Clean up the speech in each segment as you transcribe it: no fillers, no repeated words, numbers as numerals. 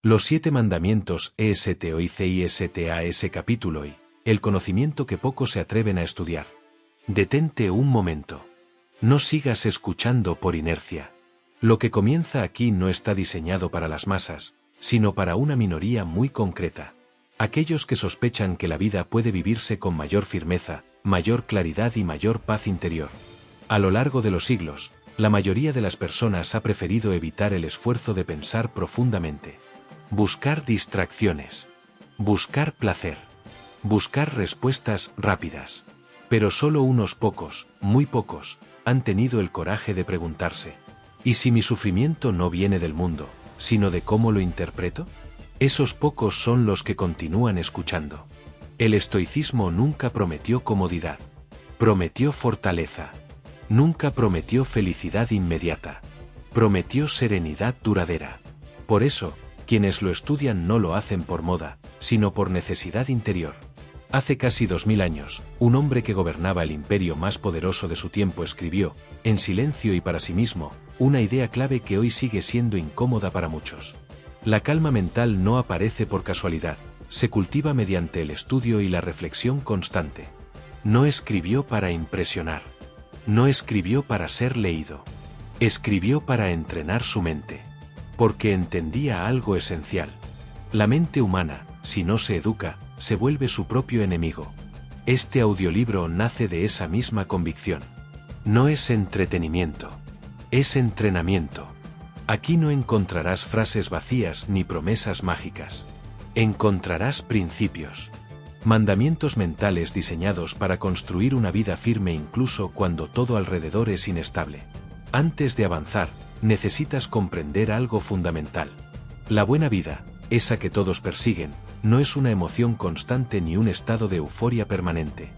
Los 7 mandamientos ESTOICISTAS capítulo I, el conocimiento que pocos se atreven a estudiar. Detente un momento. No sigas escuchando por inercia. Lo que comienza aquí no está diseñado para las masas, sino para una minoría muy concreta. Aquellos que sospechan que la vida puede vivirse con mayor firmeza, mayor claridad y mayor paz interior. A lo largo de los siglos, la mayoría de las personas ha preferido evitar el esfuerzo de pensar profundamente. Buscar distracciones. Buscar placer. Buscar respuestas rápidas. Pero solo unos pocos, muy pocos, han tenido el coraje de preguntarse: ¿y si mi sufrimiento no viene del mundo, sino de cómo lo interpreto? Esos pocos son los que continúan escuchando. El estoicismo nunca prometió comodidad. Prometió fortaleza. Nunca prometió felicidad inmediata. Prometió serenidad duradera. Por eso, quienes lo estudian no lo hacen por moda, sino por necesidad interior. Hace casi 2000 años, un hombre que gobernaba el imperio más poderoso de su tiempo escribió, en silencio y para sí mismo, una idea clave que hoy sigue siendo incómoda para muchos. La calma mental no aparece por casualidad, se cultiva mediante el estudio y la reflexión constante. No escribió para impresionar. No escribió para ser leído. Escribió para entrenar su mente. Porque entendía algo esencial. La mente humana, si no se educa, se vuelve su propio enemigo. Este audiolibro nace de esa misma convicción. No es entretenimiento. Es entrenamiento. Aquí no encontrarás frases vacías ni promesas mágicas. Encontrarás principios. Mandamientos mentales diseñados para construir una vida firme incluso cuando todo alrededor es inestable. Antes de avanzar, necesitas comprender algo fundamental. La buena vida, esa que todos persiguen, no es una emoción constante ni un estado de euforia permanente.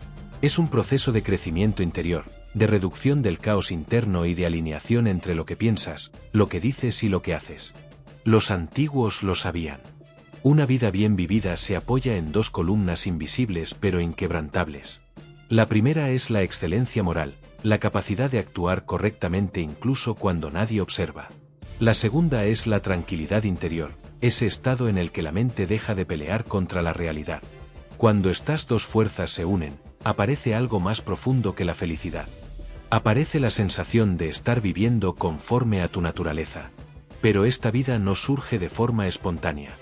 Es un proceso de crecimiento interior, de reducción del caos interno y de alineación entre lo que piensas, lo que dices y lo que haces. Los antiguos lo sabían. Una vida bien vivida se apoya en 2 columnas invisibles pero inquebrantables. La primera es la excelencia moral, la capacidad de actuar correctamente incluso cuando nadie observa. La segunda es la tranquilidad interior, ese estado en el que la mente deja de pelear contra la realidad. Cuando estas 2 fuerzas se unen, aparece algo más profundo que la felicidad. Aparece la sensación de estar viviendo conforme a tu naturaleza. Pero esta vida no surge de forma espontánea.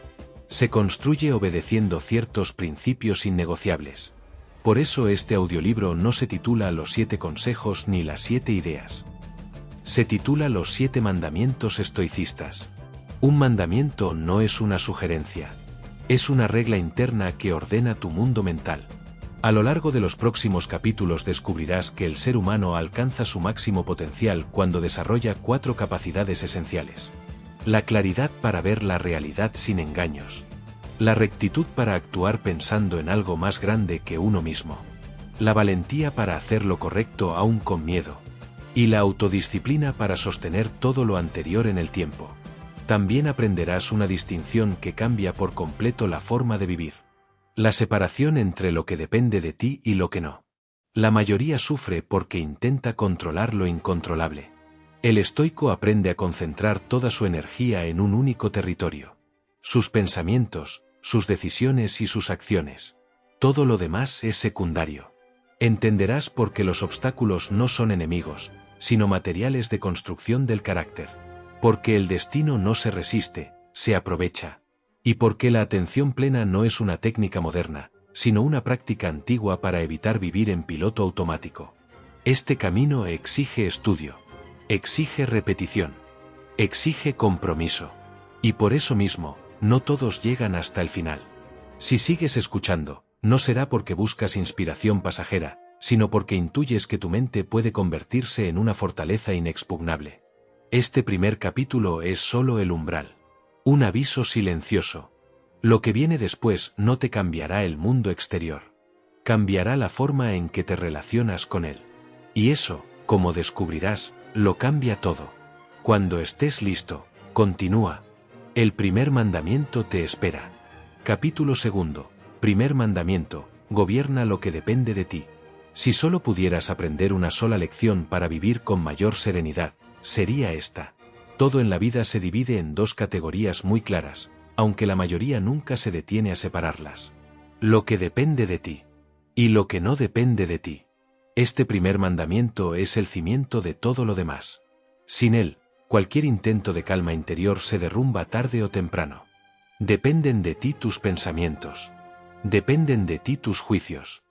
Se construye obedeciendo ciertos principios innegociables. Por eso este audiolibro no se titula Los 7 consejos ni las 7 ideas. Se titula Los 7 mandamientos estoicistas. Un mandamiento no es una sugerencia. Es una regla interna que ordena tu mundo mental. A lo largo de los próximos capítulos descubrirás que el ser humano alcanza su máximo potencial cuando desarrolla 4 capacidades esenciales. La claridad para ver la realidad sin engaños. La rectitud para actuar pensando en algo más grande que uno mismo. La valentía para hacer lo correcto aún con miedo. Y la autodisciplina para sostener todo lo anterior en el tiempo. También aprenderás una distinción que cambia por completo la forma de vivir. La separación entre lo que depende de ti y lo que no. La mayoría sufre porque intenta controlar lo incontrolable. El estoico aprende a concentrar toda su energía en un único territorio. Sus pensamientos, sus decisiones y sus acciones. Todo lo demás es secundario. Entenderás por qué los obstáculos no son enemigos, sino materiales de construcción del carácter. Porque el destino no se resiste, se aprovecha. Y porque la atención plena no es una técnica moderna, sino una práctica antigua para evitar vivir en piloto automático. Este camino exige estudio. Exige repetición. Exige compromiso. Y por eso mismo, no todos llegan hasta el final. Si sigues escuchando, no será porque buscas inspiración pasajera, sino porque intuyes que tu mente puede convertirse en una fortaleza inexpugnable. Este primer capítulo es solo el umbral. Un aviso silencioso. Lo que viene después no te cambiará el mundo exterior. Cambiará la forma en que te relacionas con él. Y eso, como descubrirás, lo cambia todo. Cuando estés listo, continúa. El primer mandamiento te espera. Capítulo 2. Primer mandamiento: gobierna lo que depende de ti. Si solo pudieras aprender una sola lección para vivir con mayor serenidad, sería esta. Todo en la vida se divide en 2 categorías muy claras: aunque la mayoría nunca se detiene a separarlas. Lo que depende de ti. Y lo que no depende de ti. Este primer mandamiento es el cimiento de todo lo demás. Sin él, cualquier intento de calma interior se derrumba tarde o temprano. Dependen de ti tus pensamientos. Dependen de ti tus juicios.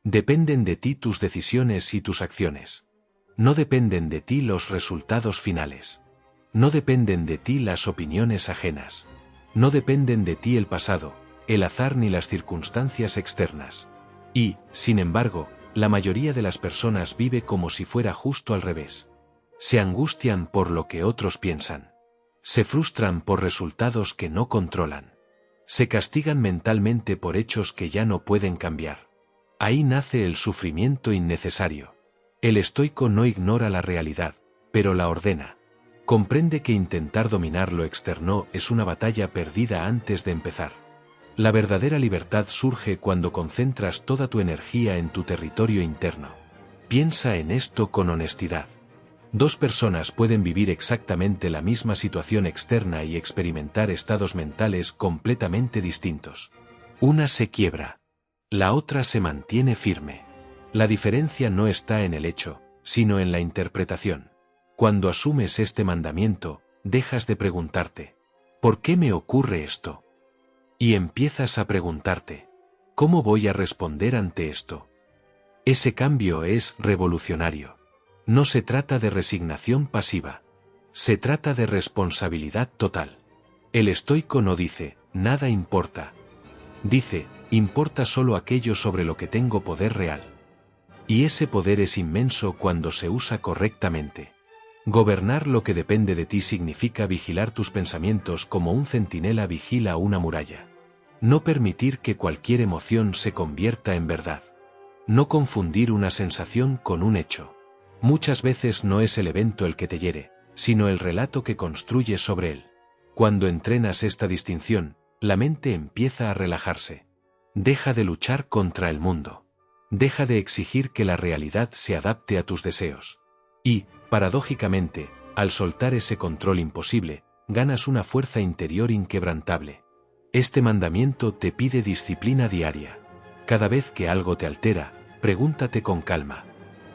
Dependen de ti tus decisiones y tus acciones. No dependen de ti los resultados finales. No dependen de ti las opiniones ajenas. No dependen de ti el pasado, el azar ni las circunstancias externas. Y, sin embargo, la mayoría de las personas vive como si fuera justo al revés. Se angustian por lo que otros piensan. Se frustran por resultados que no controlan. Se castigan mentalmente por hechos que ya no pueden cambiar. Ahí nace el sufrimiento innecesario. El estoico no ignora la realidad, pero la ordena. Comprende que intentar dominar lo externo es una batalla perdida antes de empezar. La verdadera libertad surge cuando concentras toda tu energía en tu territorio interno. Piensa en esto con honestidad. Dos personas pueden vivir exactamente la misma situación externa y experimentar estados mentales completamente distintos. Una se quiebra. La otra se mantiene firme. La diferencia no está en el hecho, sino en la interpretación. Cuando asumes este mandamiento, dejas de preguntarte, ¿por qué me ocurre esto? Y empiezas a preguntarte, ¿cómo voy a responder ante esto? Ese cambio es revolucionario. No se trata de resignación pasiva. Se trata de responsabilidad total. El estoico no dice, nada importa. Dice, importa solo aquello sobre lo que tengo poder real. Y ese poder es inmenso cuando se usa correctamente. Gobernar lo que depende de ti significa vigilar tus pensamientos como un centinela vigila una muralla. No permitir que cualquier emoción se convierta en verdad. No confundir una sensación con un hecho. Muchas veces no es el evento el que te hiere, sino el relato que construyes sobre él. Cuando entrenas esta distinción, la mente empieza a relajarse. Deja de luchar contra el mundo. Deja de exigir que la realidad se adapte a tus deseos. Y, paradójicamente, al soltar ese control imposible, ganas una fuerza interior inquebrantable. Este mandamiento te pide disciplina diaria. Cada vez que algo te altera, pregúntate con calma,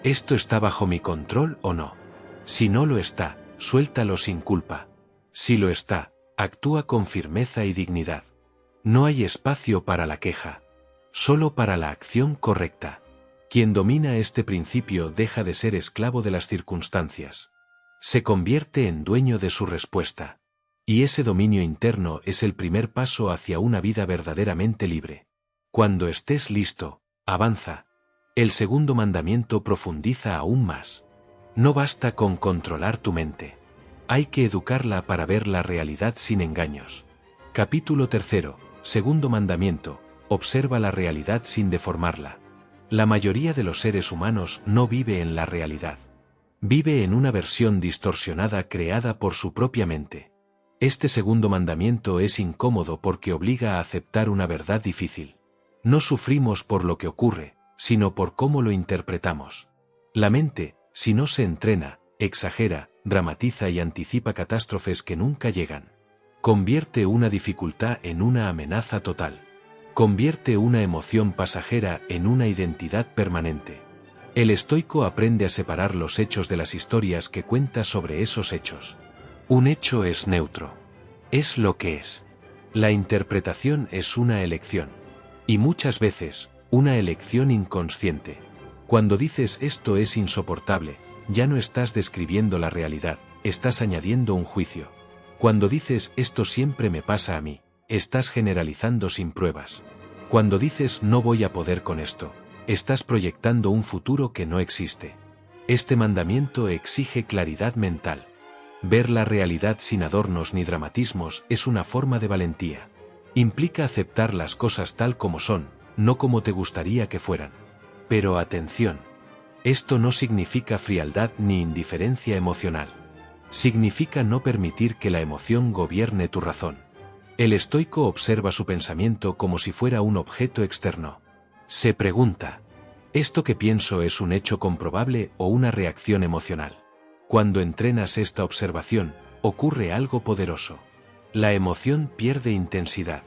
¿esto está bajo mi control o no? Si no lo está, suéltalo sin culpa. Si lo está, actúa con firmeza y dignidad. No hay espacio para la queja, solo para la acción correcta. Quien domina este principio deja de ser esclavo de las circunstancias. Se convierte en dueño de su respuesta. Y ese dominio interno es el primer paso hacia una vida verdaderamente libre. Cuando estés listo, avanza. El segundo mandamiento profundiza aún más. No basta con controlar tu mente. Hay que educarla para ver la realidad sin engaños. Capítulo 3, segundo mandamiento, observa la realidad sin deformarla. La mayoría de los seres humanos no vive en la realidad. Vive en una versión distorsionada creada por su propia mente. Este segundo mandamiento es incómodo porque obliga a aceptar una verdad difícil. No sufrimos por lo que ocurre, sino por cómo lo interpretamos. La mente, si no se entrena, exagera, dramatiza y anticipa catástrofes que nunca llegan. Convierte una dificultad en una amenaza total. Convierte una emoción pasajera en una identidad permanente. El estoico aprende a separar los hechos de las historias que cuenta sobre esos hechos. Un hecho es neutro. Es lo que es. La interpretación es una elección. Y muchas veces, una elección inconsciente. Cuando dices esto es insoportable, ya no estás describiendo la realidad, estás añadiendo un juicio. Cuando dices esto siempre me pasa a mí, estás generalizando sin pruebas. Cuando dices no voy a poder con esto, estás proyectando un futuro que no existe. Este mandamiento exige claridad mental. Ver la realidad sin adornos ni dramatismos es una forma de valentía. Implica aceptar las cosas tal como son, no como te gustaría que fueran. Pero atención. Esto no significa frialdad ni indiferencia emocional. Significa no permitir que la emoción gobierne tu razón. El estoico observa su pensamiento como si fuera un objeto externo. Se pregunta, ¿esto que pienso es un hecho comprobable o una reacción emocional? Cuando entrenas esta observación, ocurre algo poderoso. La emoción pierde intensidad.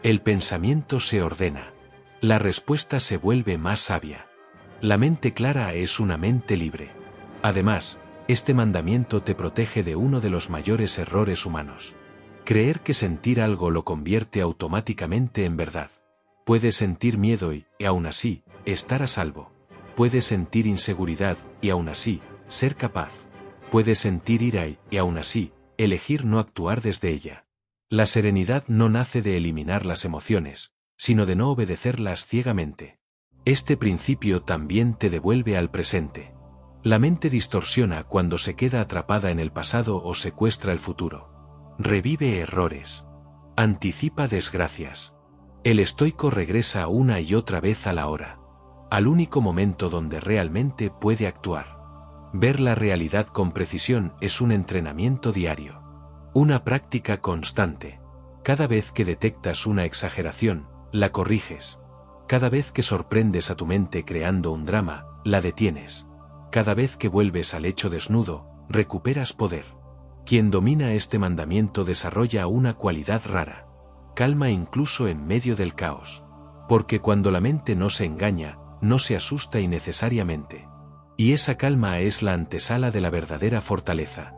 El pensamiento se ordena. La respuesta se vuelve más sabia. La mente clara es una mente libre. Además, este mandamiento te protege de uno de los mayores errores humanos. Creer que sentir algo lo convierte automáticamente en verdad. Puedes sentir miedo y aún así, estar a salvo. Puedes sentir inseguridad y aún así, ser capaz. Puedes sentir ira y aún así, elegir no actuar desde ella. La serenidad no nace de eliminar las emociones, sino de no obedecerlas ciegamente. Este principio también te devuelve al presente. La mente distorsiona cuando se queda atrapada en el pasado o secuestra el futuro. Revive errores. Anticipa desgracias. El estoico regresa una y otra vez a la hora. Al único momento donde realmente puede actuar. Ver la realidad con precisión es un entrenamiento diario. Una práctica constante. Cada vez que detectas una exageración, la corriges. Cada vez que sorprendes a tu mente creando un drama, la detienes. Cada vez que vuelves al hecho desnudo, recuperas poder. Quien domina este mandamiento desarrolla una cualidad rara. Calma incluso en medio del caos. Porque cuando la mente no se engaña, no se asusta innecesariamente. Y esa calma es la antesala de la verdadera fortaleza.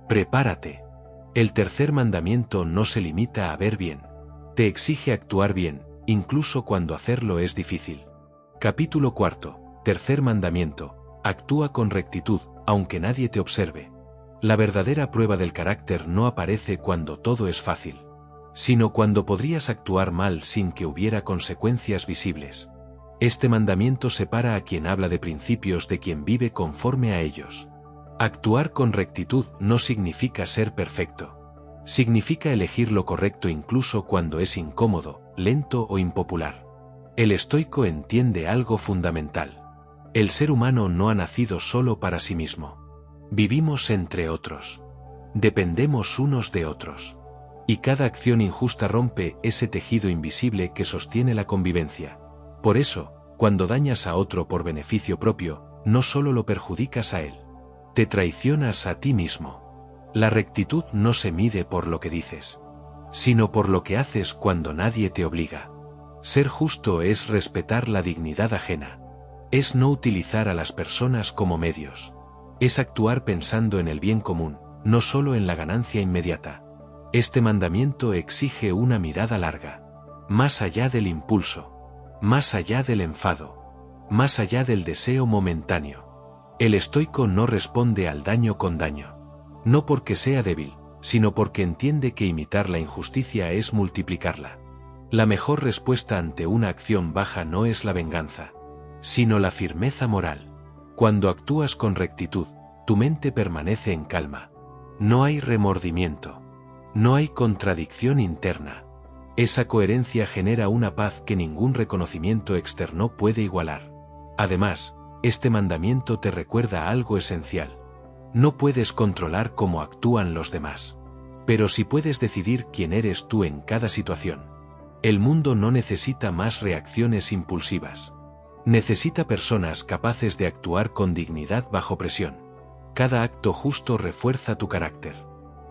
Prepárate. El tercer mandamiento no se limita a ver bien. Te exige actuar bien, incluso cuando hacerlo es difícil. Capítulo 4. Tercer mandamiento. Actúa con rectitud, aunque nadie te observe. La verdadera prueba del carácter no aparece cuando todo es fácil, sino cuando podrías actuar mal sin que hubiera consecuencias visibles. Este mandamiento separa a quien habla de principios de quien vive conforme a ellos. Actuar con rectitud no significa ser perfecto. Significa elegir lo correcto incluso cuando es incómodo, lento o impopular. El estoico entiende algo fundamental. El ser humano no ha nacido solo para sí mismo. Vivimos entre otros. Dependemos unos de otros. Y cada acción injusta rompe ese tejido invisible que sostiene la convivencia. Por eso, cuando dañas a otro por beneficio propio, no solo lo perjudicas a él. Te traicionas a ti mismo. La rectitud no se mide por lo que dices, sino por lo que haces cuando nadie te obliga. Ser justo es respetar la dignidad ajena. Es no utilizar a las personas como medios. Es actuar pensando en el bien común, no solo en la ganancia inmediata. Este mandamiento exige una mirada larga. Más allá del impulso. Más allá del enfado. Más allá del deseo momentáneo. El estoico no responde al daño con daño. No porque sea débil, sino porque entiende que imitar la injusticia es multiplicarla. La mejor respuesta ante una acción baja no es la venganza, sino la firmeza moral. Cuando actúas con rectitud, tu mente permanece en calma. No hay remordimiento. No hay contradicción interna. Esa coherencia genera una paz que ningún reconocimiento externo puede igualar. Además, este mandamiento te recuerda algo esencial. No puedes controlar cómo actúan los demás. Pero sí puedes decidir quién eres tú en cada situación. El mundo no necesita más reacciones impulsivas. Necesita personas capaces de actuar con dignidad bajo presión. Cada acto justo refuerza tu carácter.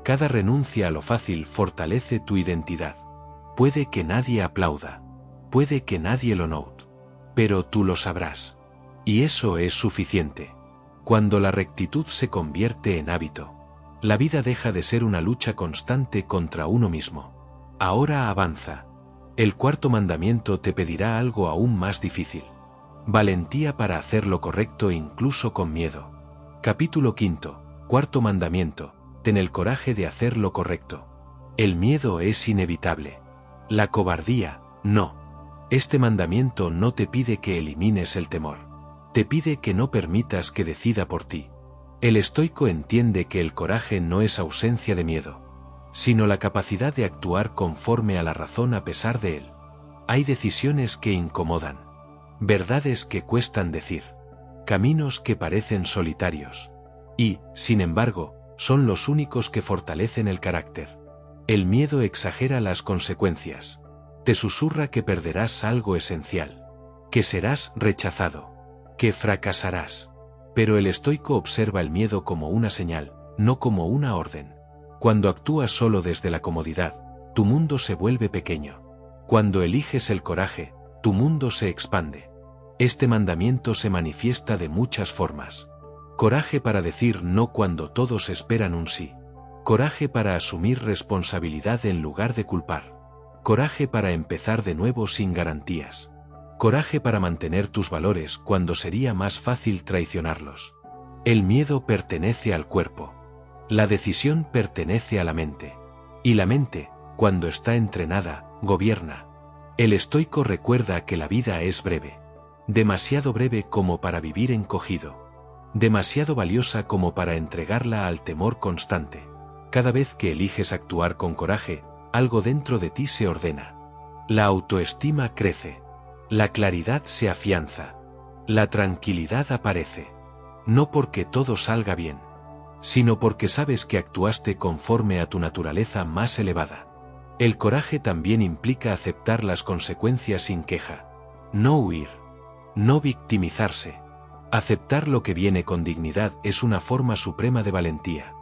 Cada renuncia a lo fácil fortalece tu identidad. Puede que nadie aplauda. Puede que nadie lo note. Pero tú lo sabrás. Y eso es suficiente. Cuando la rectitud se convierte en hábito, la vida deja de ser una lucha constante contra uno mismo. Ahora avanza. El cuarto mandamiento te pedirá algo aún más difícil. Valentía para hacer lo correcto incluso con miedo. Capítulo 5. Cuarto mandamiento. Ten el coraje de hacer lo correcto. El miedo es inevitable. La cobardía, no. Este mandamiento no te pide que elimines el temor. Te pide que no permitas que decida por ti. El estoico entiende que el coraje no es ausencia de miedo, sino la capacidad de actuar conforme a la razón a pesar de él. Hay decisiones que incomodan, verdades que cuestan decir, caminos que parecen solitarios, y, sin embargo, son los únicos que fortalecen el carácter. El miedo exagera las consecuencias. Te susurra que perderás algo esencial, que serás rechazado, que fracasarás. Pero el estoico observa el miedo como una señal, no como una orden. Cuando actúas solo desde la comodidad, tu mundo se vuelve pequeño. Cuando eliges el coraje, tu mundo se expande. Este mandamiento se manifiesta de muchas formas. Coraje para decir no cuando todos esperan un sí. Coraje para asumir responsabilidad en lugar de culpar. Coraje para empezar de nuevo sin garantías. Coraje para mantener tus valores cuando sería más fácil traicionarlos. El miedo pertenece al cuerpo. La decisión pertenece a la mente. Y la mente, cuando está entrenada, gobierna. El estoico recuerda que la vida es breve. Demasiado breve como para vivir encogido. Demasiado valiosa como para entregarla al temor constante. Cada vez que eliges actuar con coraje, algo dentro de ti se ordena. La autoestima crece. La claridad se afianza. La tranquilidad aparece. No porque todo salga bien, sino porque sabes que actuaste conforme a tu naturaleza más elevada. El coraje también implica aceptar las consecuencias sin queja. No huir. No victimizarse. Aceptar lo que viene con dignidad es una forma suprema de valentía.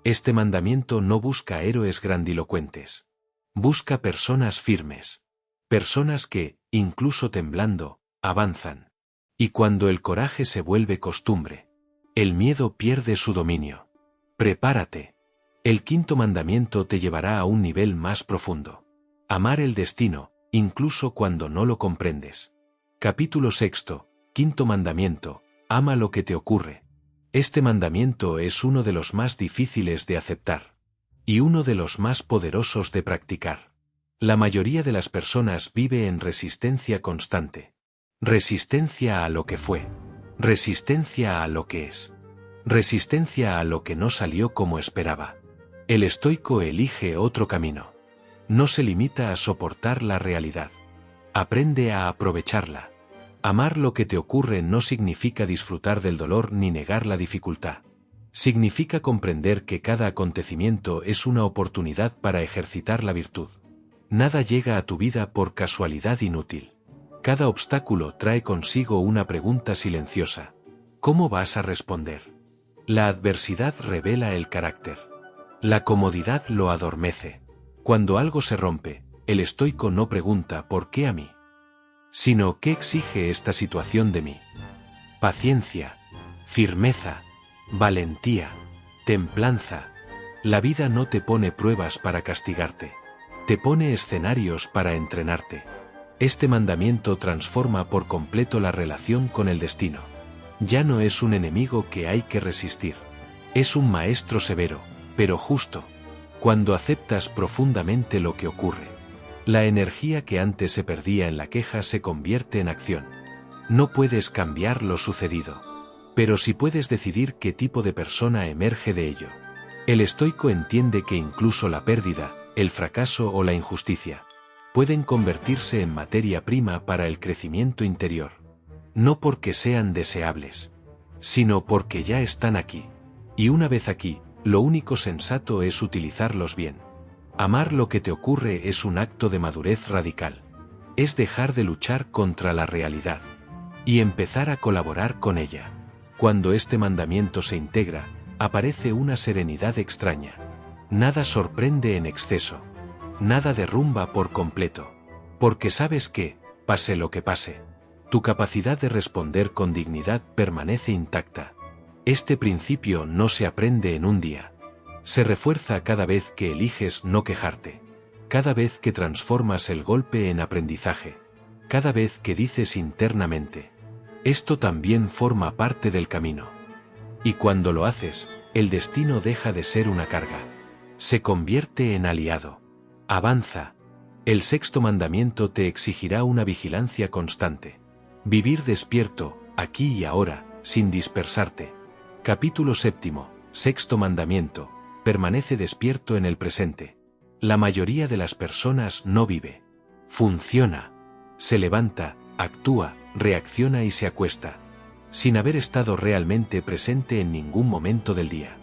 Este mandamiento no busca héroes grandilocuentes. Busca personas firmes. Personas que, incluso temblando, avanzan. Y cuando el coraje se vuelve costumbre, el miedo pierde su dominio. Prepárate. El quinto mandamiento te llevará a un nivel más profundo. Amar el destino, incluso cuando no lo comprendes. Capítulo 6, quinto mandamiento, ama lo que te ocurre. Este mandamiento es uno de los más difíciles de aceptar. Y uno de los más poderosos de practicar. La mayoría de las personas vive en resistencia constante. Resistencia a lo que fue. Resistencia a lo que es. Resistencia a lo que no salió como esperaba. El estoico elige otro camino. No se limita a soportar la realidad. Aprende a aprovecharla. Amar lo que te ocurre no significa disfrutar del dolor ni negar la dificultad. Significa comprender que cada acontecimiento es una oportunidad para ejercitar la virtud. Nada llega a tu vida por casualidad inútil. Cada obstáculo trae consigo una pregunta silenciosa. ¿Cómo vas a responder? La adversidad revela el carácter. La comodidad lo adormece. Cuando algo se rompe, el estoico no pregunta ¿por qué a mí?, sino ¿qué exige esta situación de mí? Paciencia, firmeza, valentía, templanza. La vida no te pone pruebas para castigarte. Te pone escenarios para entrenarte. Este mandamiento transforma por completo la relación con el destino. Ya no es un enemigo que hay que resistir. Es un maestro severo, pero justo. Cuando aceptas profundamente lo que ocurre, la energía que antes se perdía en la queja se convierte en acción. No puedes cambiar lo sucedido, pero sí puedes decidir qué tipo de persona emerge de ello. El estoico entiende que incluso la pérdida, el fracaso o la injusticia pueden convertirse en materia prima para el crecimiento interior. No porque sean deseables, sino porque ya están aquí. Y una vez aquí, lo único sensato es utilizarlos bien. Amar lo que te ocurre es un acto de madurez radical. Es dejar de luchar contra la realidad y empezar a colaborar con ella. Cuando este mandamiento se integra, aparece una serenidad extraña. Nada sorprende en exceso. Nada derrumba por completo. Porque sabes que, pase lo que pase, tu capacidad de responder con dignidad permanece intacta. Este principio no se aprende en un día. Se refuerza cada vez que eliges no quejarte. Cada vez que transformas el golpe en aprendizaje. Cada vez que dices internamente: esto también forma parte del camino. Y cuando lo haces, el destino deja de ser una carga. Se convierte en aliado. Avanza. El sexto mandamiento te exigirá una vigilancia constante. Vivir despierto, aquí y ahora, sin dispersarte. Capítulo 7, sexto mandamiento. Permanece despierto en el presente. La mayoría de las personas no vive. Funciona. Se levanta, actúa, reacciona y se acuesta, sin haber estado realmente presente en ningún momento del día.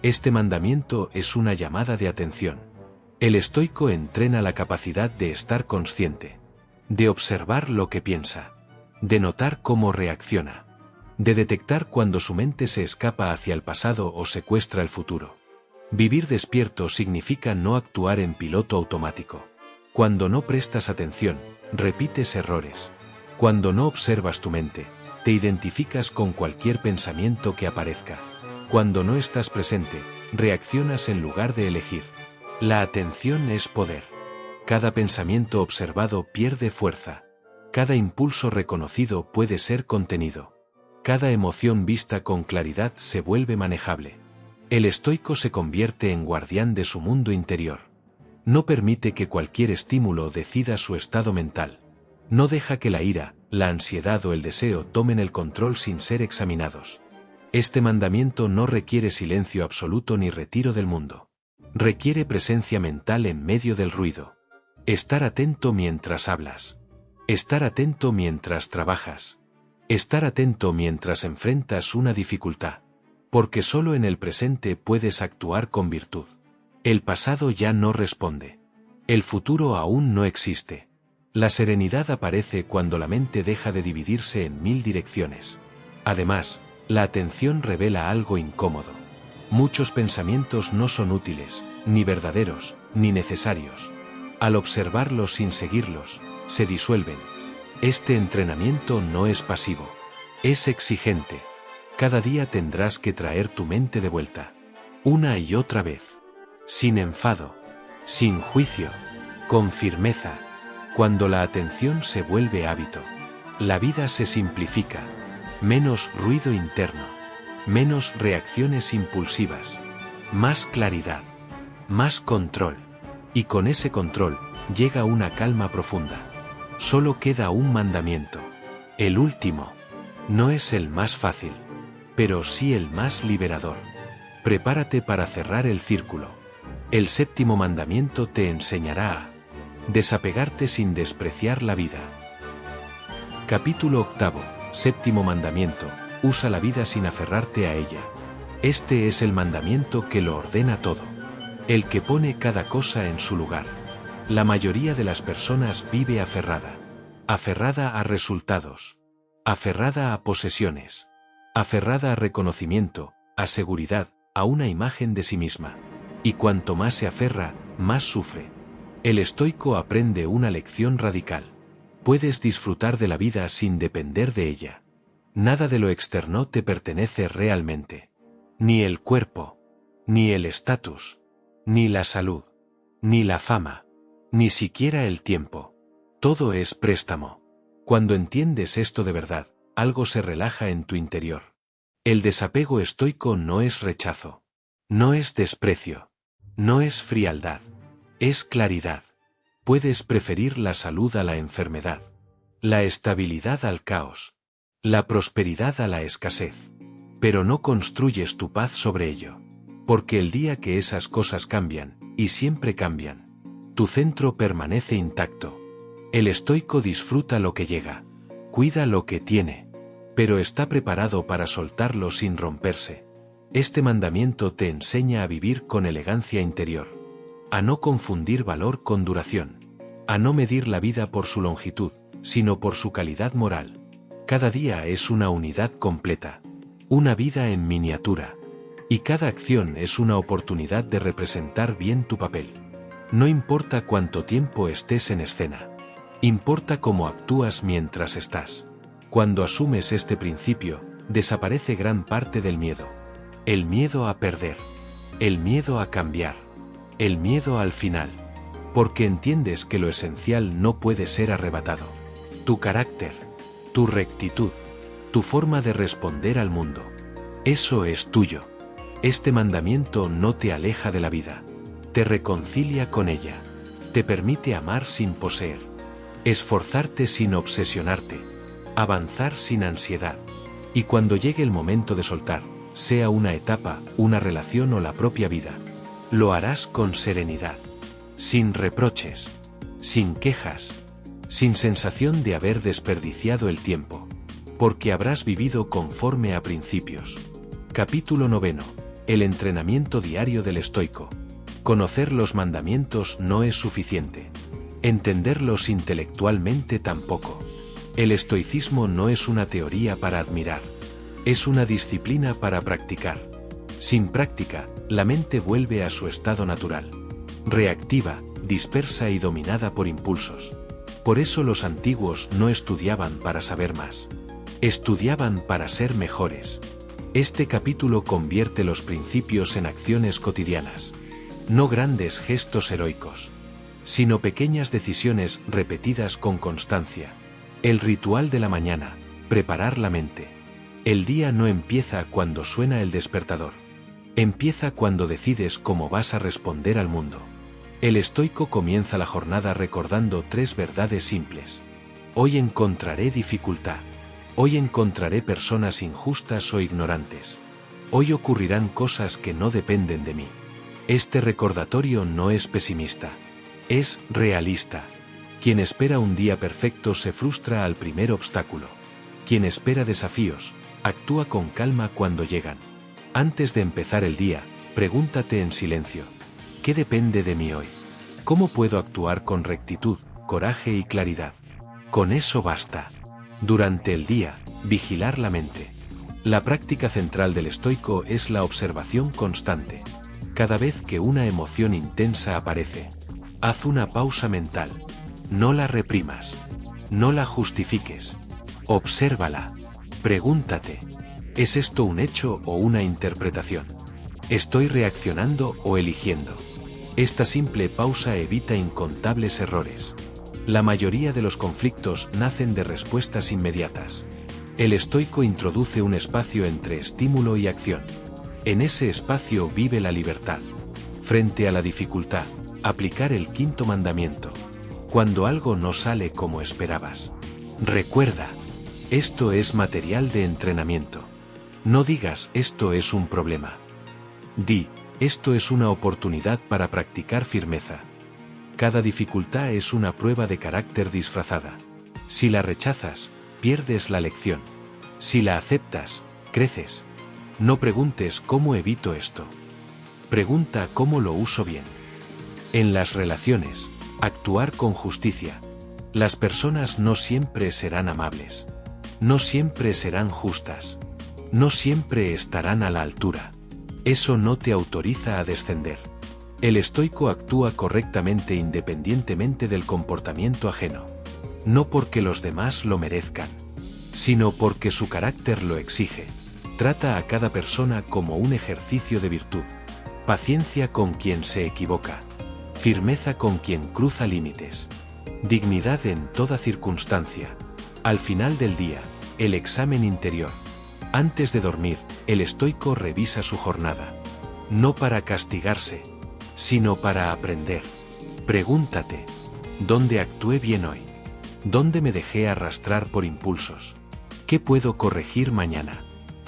Este mandamiento es una llamada de atención. El estoico entrena la capacidad de estar consciente, de observar lo que piensa, de notar cómo reacciona, de detectar cuando su mente se escapa hacia el pasado o secuestra el futuro. Vivir despierto significa no actuar en piloto automático. Cuando no prestas atención, repites errores. Cuando no observas tu mente, te identificas con cualquier pensamiento que aparezca. Cuando no estás presente, reaccionas en lugar de elegir. La atención es poder. Cada pensamiento observado pierde fuerza. Cada impulso reconocido puede ser contenido. Cada emoción vista con claridad se vuelve manejable. El estoico se convierte en guardián de su mundo interior. No permite que cualquier estímulo decida su estado mental. No deja que la ira, la ansiedad o el deseo tomen el control sin ser examinados. Este mandamiento no requiere silencio absoluto ni retiro del mundo. Requiere presencia mental en medio del ruido. Estar atento mientras hablas. Estar atento mientras trabajas. Estar atento mientras enfrentas una dificultad. Porque solo en el presente puedes actuar con virtud. El pasado ya no responde. El futuro aún no existe. La serenidad aparece cuando la mente deja de dividirse en 1000 direcciones. Además, la atención revela algo incómodo. Muchos pensamientos no son útiles, ni verdaderos, ni necesarios. Al observarlos sin seguirlos, se disuelven. Este entrenamiento no es pasivo. Es exigente. Cada día tendrás que traer tu mente de vuelta. Una y otra vez. Sin enfado. Sin juicio. Con firmeza. Cuando la atención se vuelve hábito, la vida se simplifica. Menos ruido interno. Menos reacciones impulsivas. Más claridad. Más control. Y con ese control, llega una calma profunda. Solo queda un mandamiento. El último. No es el más fácil, pero sí el más liberador. Prepárate para cerrar el círculo. El séptimo mandamiento te enseñará a desapegarte sin despreciar la vida. Capítulo octavo. Séptimo mandamiento. Usa la vida sin aferrarte a ella. Este es el mandamiento que lo ordena todo. El que pone cada cosa en su lugar. La mayoría de las personas vive aferrada. Aferrada a resultados. Aferrada a posesiones. Aferrada a reconocimiento, a seguridad, a una imagen de sí misma. Y cuanto más se aferra, más sufre. El estoico aprende una lección radical. Puedes disfrutar de la vida sin depender de ella. Nada de lo externo te pertenece realmente. Ni el cuerpo, ni el estatus, ni la salud, ni la fama, ni siquiera el tiempo. Todo es préstamo. Cuando entiendes esto de verdad, algo se relaja en tu interior. El desapego estoico no es rechazo. No es desprecio. No es frialdad. Es claridad. Puedes preferir la salud a la enfermedad. La estabilidad al caos. La prosperidad a la escasez. Pero no construyes tu paz sobre ello. Porque el día que esas cosas cambian, y siempre cambian, tu centro permanece intacto. El estoico disfruta lo que llega, cuida lo que tiene, pero está preparado para soltarlo sin romperse. Este mandamiento te enseña a vivir con elegancia interior, a no confundir valor con duración, a no medir la vida por su longitud, sino por su calidad moral. Cada día es una unidad completa, una vida en miniatura, y cada acción es una oportunidad de representar bien tu papel. No importa cuánto tiempo estés en escena. Importa cómo actúas mientras estás. Cuando asumes este principio, desaparece gran parte del miedo. El miedo a perder. El miedo a cambiar. El miedo al final. Porque entiendes que lo esencial no puede ser arrebatado. Tu carácter. Tu rectitud. Tu forma de responder al mundo. Eso es tuyo. Este mandamiento no te aleja de la vida. Te reconcilia con ella. Te permite amar sin poseer. Esforzarte sin obsesionarte. Avanzar sin ansiedad. Y cuando llegue el momento de soltar, sea una etapa, una relación o la propia vida, lo harás con serenidad. Sin reproches. Sin quejas. Sin sensación de haber desperdiciado el tiempo. Porque habrás vivido conforme a principios. Capítulo 9. El entrenamiento diario del estoico. Conocer los mandamientos no es suficiente. Entenderlos intelectualmente tampoco. El estoicismo no es una teoría para admirar. Es una disciplina para practicar. Sin práctica, la mente vuelve a su estado natural. Reactiva, dispersa y dominada por impulsos. Por eso los antiguos no estudiaban para saber más. Estudiaban para ser mejores. Este capítulo convierte los principios en acciones cotidianas. No grandes gestos heroicos, sino pequeñas decisiones repetidas con constancia. El ritual de la mañana, preparar la mente. El día no empieza cuando suena el despertador. Empieza cuando decides cómo vas a responder al mundo. El estoico comienza la jornada recordando 3 verdades simples. Hoy encontraré dificultad. Hoy encontraré personas injustas o ignorantes. Hoy ocurrirán cosas que no dependen de mí. Este recordatorio no es pesimista. Es realista. Quien espera un día perfecto se frustra al primer obstáculo. Quien espera desafíos, actúa con calma cuando llegan. Antes de empezar el día, pregúntate en silencio: ¿qué depende de mí hoy? ¿Cómo puedo actuar con rectitud, coraje y claridad? Con eso basta. Durante el día, vigilar la mente. La práctica central del estoico es la observación constante. Cada vez que una emoción intensa aparece, haz una pausa mental. No la reprimas. No la justifiques. Obsérvala. Pregúntate: ¿es esto un hecho o una interpretación? ¿Estoy reaccionando o eligiendo? Esta simple pausa evita incontables errores. La mayoría de los conflictos nacen de respuestas inmediatas. El estoico introduce un espacio entre estímulo y acción. En ese espacio vive la libertad. Frente a la dificultad, aplicar el 5º mandamiento. Cuando algo no sale como esperabas, recuerda: esto es material de entrenamiento. No digas esto es un problema. Di: esto es una oportunidad para practicar firmeza. Cada dificultad es una prueba de carácter disfrazada. Si la rechazas, pierdes la lección. Si la aceptas, creces. No preguntes cómo evito esto. Pregunta cómo lo uso bien. En las relaciones, actuar con justicia. Las personas no siempre serán amables. No siempre serán justas. No siempre estarán a la altura. Eso no te autoriza a descender. El estoico actúa correctamente independientemente del comportamiento ajeno. No porque los demás lo merezcan, sino porque su carácter lo exige. Trata a cada persona como un ejercicio de virtud. Paciencia con quien se equivoca. Firmeza con quien cruza límites. Dignidad en toda circunstancia. Al final del día, el examen interior. Antes de dormir, el estoico revisa su jornada. No para castigarse, sino para aprender. Pregúntate: ¿dónde actué bien hoy? ¿Dónde me dejé arrastrar por impulsos? ¿Qué puedo corregir mañana?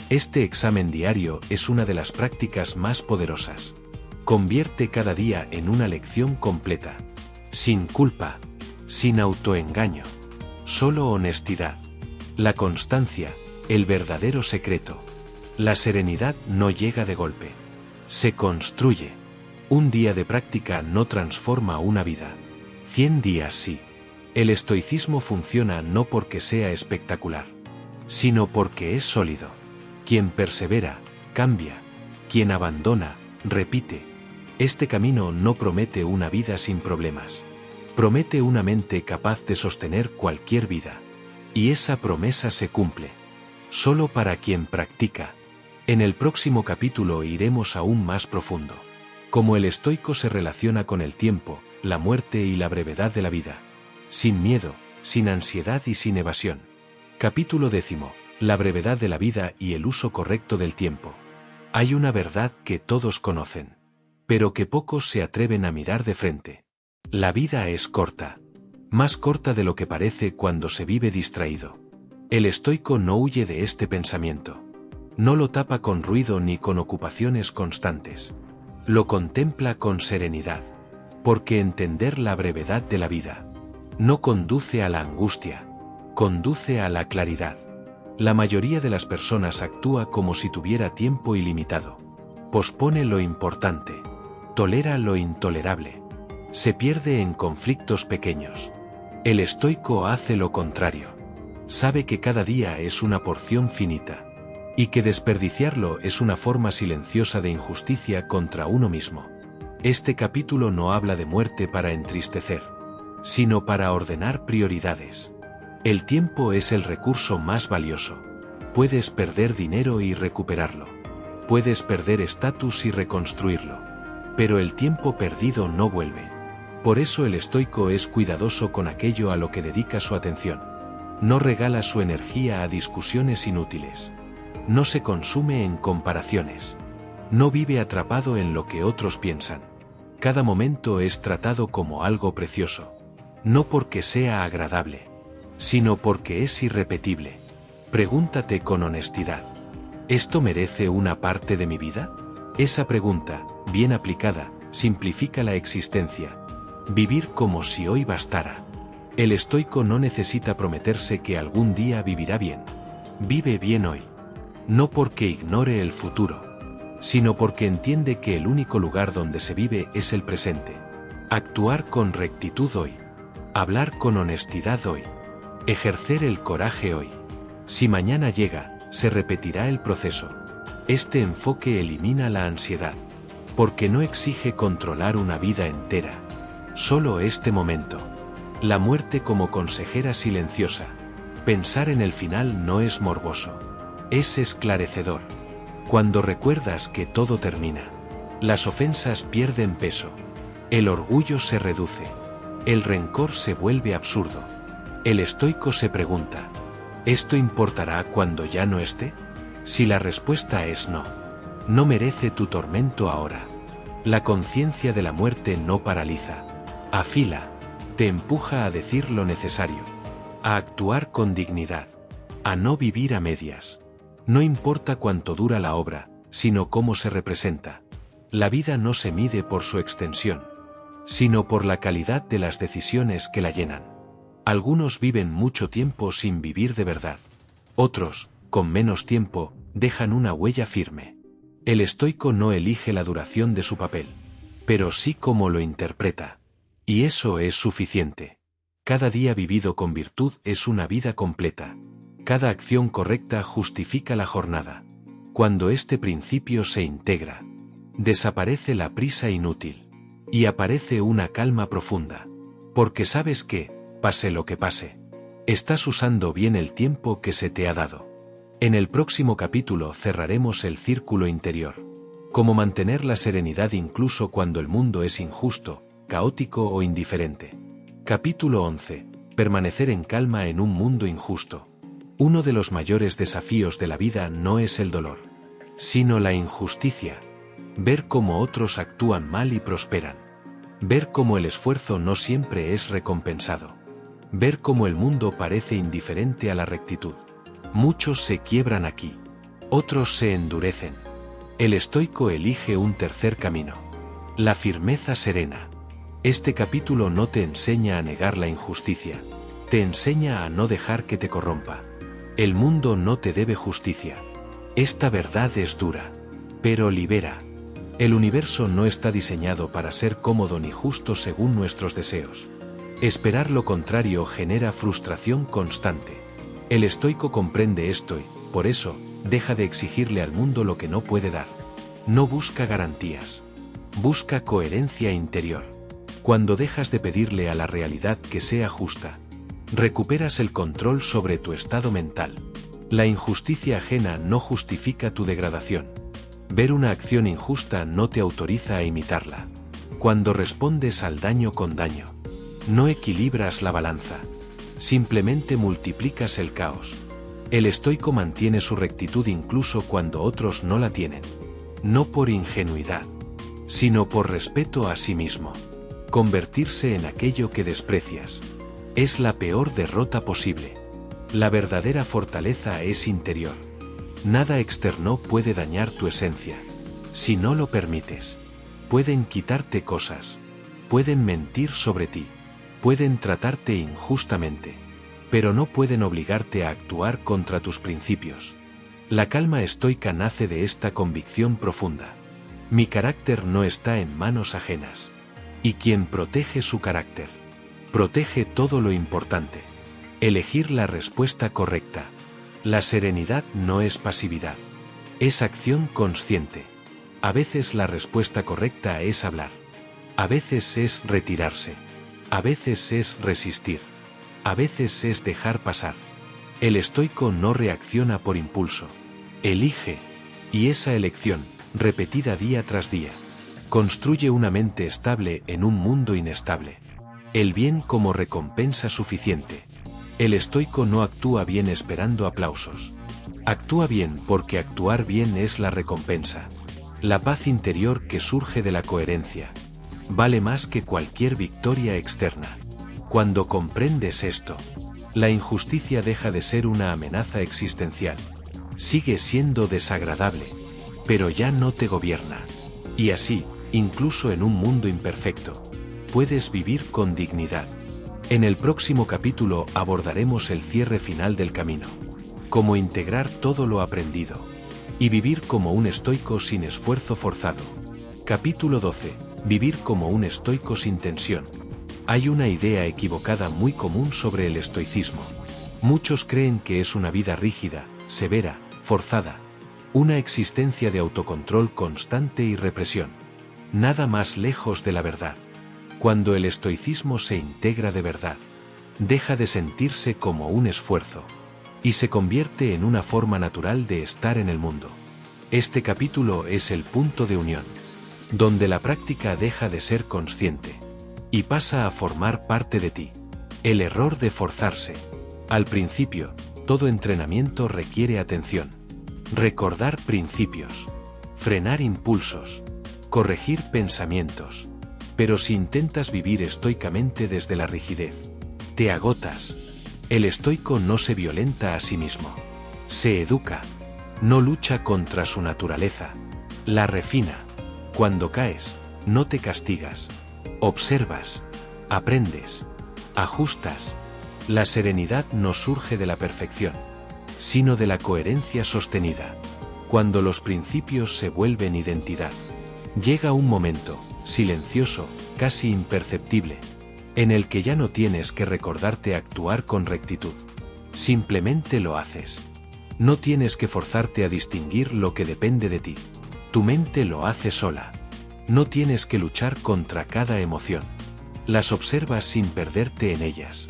Este examen diario es una de las prácticas más poderosas. Convierte cada día en una lección completa. Sin culpa, sin autoengaño, solo honestidad. La constancia, el verdadero secreto. La serenidad no llega de golpe. Se construye. Un día de práctica no transforma una vida. 100 días sí. El estoicismo funciona no porque sea espectacular, sino porque es sólido. Quien persevera, cambia. Quien abandona, repite. Este camino no promete una vida sin problemas. Promete una mente capaz de sostener cualquier vida. Y esa promesa se cumple. Solo para quien practica. En el próximo capítulo iremos aún más profundo. Cómo el estoico se relaciona con el tiempo, la muerte y la brevedad de la vida. Sin miedo, sin ansiedad y sin evasión. Capítulo 10. La brevedad de la vida y el uso correcto del tiempo. Hay una verdad que todos conocen, pero que pocos se atreven a mirar de frente. La vida es corta. Más corta de lo que parece cuando se vive distraído. El estoico no huye de este pensamiento. No lo tapa con ruido ni con ocupaciones constantes. Lo contempla con serenidad. Porque entender la brevedad de la vida no conduce a la angustia, conduce a la claridad. La mayoría de las personas actúa como si tuviera tiempo ilimitado. Pospone lo importante. Tolera lo intolerable. Se pierde en conflictos pequeños. El estoico hace lo contrario. Sabe que cada día es una porción finita. y que desperdiciarlo es una forma silenciosa de injusticia contra uno mismo. Este capítulo no habla de muerte para entristecer, sino para ordenar prioridades. El tiempo es el recurso más valioso. Puedes perder dinero y recuperarlo. Puedes perder estatus y reconstruirlo. Pero el tiempo perdido no vuelve. Por eso el estoico es cuidadoso con aquello a lo que dedica su atención. No regala su energía a discusiones inútiles. No se consume en comparaciones. No vive atrapado en lo que otros piensan. Cada momento es tratado como algo precioso. No porque sea agradable, sino porque es irrepetible. Pregúntate con honestidad: ¿esto merece una parte de mi vida? Esa pregunta, bien aplicada, simplifica la existencia. Vivir como si hoy bastara. El estoico no necesita prometerse que algún día vivirá bien. Vive bien hoy. No porque ignore el futuro, sino porque entiende que el único lugar donde se vive es el presente. Actuar con rectitud hoy. Hablar con honestidad hoy. Ejercer el coraje hoy. Si mañana llega, se repetirá el proceso. Este enfoque elimina la ansiedad, porque no exige controlar una vida entera. Solo este momento. La muerte como consejera silenciosa. Pensar en el final no es morboso. Es esclarecedor. Cuando recuerdas que todo termina, las ofensas pierden peso. El orgullo se reduce. El rencor se vuelve absurdo. El estoico se pregunta: ¿esto importará cuando ya no esté? Si la respuesta es no, no merece tu tormento ahora. La conciencia de la muerte no paraliza. Afila. Te empuja a decir lo necesario. A actuar con dignidad. A no vivir a medias. No importa cuánto dura la obra, sino cómo se representa. La vida no se mide por su extensión, sino por la calidad de las decisiones que la llenan. Algunos viven mucho tiempo sin vivir de verdad. Otros, con menos tiempo, dejan una huella firme. El estoico no elige la duración de su papel, pero sí cómo lo interpreta. Y eso es suficiente. Cada día vivido con virtud es una vida completa. Cada acción correcta justifica la jornada. Cuando este principio se integra, desaparece la prisa inútil. Y aparece una calma profunda. Porque sabes que, pase lo que pase, estás usando bien el tiempo que se te ha dado. En el próximo capítulo cerraremos el círculo interior. Cómo mantener la serenidad incluso cuando el mundo es injusto, caótico o indiferente. Capítulo 11. Permanecer en calma en un mundo injusto. Uno de los mayores desafíos de la vida no es el dolor, sino la injusticia. Ver cómo otros actúan mal y prosperan. Ver cómo el esfuerzo no siempre es recompensado. Ver cómo el mundo parece indiferente a la rectitud. Muchos se quiebran aquí. Otros se endurecen. El estoico elige un tercer camino. La firmeza serena. Este capítulo no te enseña a negar la injusticia. Te enseña a no dejar que te corrompa. El mundo no te debe justicia. Esta verdad es dura, pero libera. El universo no está diseñado para ser cómodo ni justo según nuestros deseos. Esperar lo contrario genera frustración constante. El estoico comprende esto y, por eso, deja de exigirle al mundo lo que no puede dar. No busca garantías. Busca coherencia interior. Cuando dejas de pedirle a la realidad que sea justa, recuperas el control sobre tu estado mental. La injusticia ajena no justifica tu degradación. Ver una acción injusta no te autoriza a imitarla. Cuando respondes al daño con daño, no equilibras la balanza. Simplemente multiplicas el caos. El estoico mantiene su rectitud incluso cuando otros no la tienen. No por ingenuidad, sino por respeto a sí mismo. Convertirse en aquello que desprecias es la peor derrota posible. La verdadera fortaleza es interior. Nada externo puede dañar tu esencia. Si no lo permites, pueden quitarte cosas, pueden mentir sobre ti, pueden tratarte injustamente, pero no pueden obligarte a actuar contra tus principios. La calma estoica nace de esta convicción profunda. Mi carácter no está en manos ajenas. Y quien protege su carácter, protege todo lo importante. Elegir la respuesta correcta. La serenidad no es pasividad. Es acción consciente. A veces la respuesta correcta es hablar. A veces es retirarse. A veces es resistir. A veces es dejar pasar. El estoico no reacciona por impulso. Elige. Y esa elección, repetida día tras día, construye una mente estable en un mundo inestable. El bien como recompensa suficiente. El estoico no actúa bien esperando aplausos. Actúa bien porque actuar bien es la recompensa. La paz interior que surge de la coherencia. Vale más que cualquier victoria externa. Cuando comprendes esto, la injusticia deja de ser una amenaza existencial. Sigue siendo desagradable, pero ya no te gobierna. Y así, incluso en un mundo imperfecto, puedes vivir con dignidad. En el próximo capítulo abordaremos el cierre final del camino. Cómo integrar todo lo aprendido. Y vivir como un estoico sin esfuerzo forzado. Capítulo 12. Vivir como un estoico sin tensión. Hay una idea equivocada muy común sobre el estoicismo. Muchos creen que es una vida rígida, severa, forzada. Una existencia de autocontrol constante y represión. Nada más lejos de la verdad. Cuando el estoicismo se integra de verdad, deja de sentirse como un esfuerzo, y se convierte en una forma natural de estar en el mundo. Este capítulo es el punto de unión, donde la práctica deja de ser consciente, y pasa a formar parte de ti. El error de forzarse. Al principio, todo entrenamiento requiere atención. Recordar principios. Frenar impulsos. Corregir pensamientos. Pero si intentas vivir estoicamente desde la rigidez, te agotas. El estoico no se violenta a sí mismo. Se educa. No lucha contra su naturaleza. La refina. Cuando caes, no te castigas. Observas. Aprendes. Ajustas. La serenidad no surge de la perfección, sino de la coherencia sostenida. Cuando los principios se vuelven identidad, llega un momento, silencioso, casi imperceptible, en el que ya no tienes que recordarte actuar con rectitud. Simplemente lo haces. No tienes que forzarte a distinguir lo que depende de ti. Tu mente lo hace sola. No tienes que luchar contra cada emoción. Las observas sin perderte en ellas.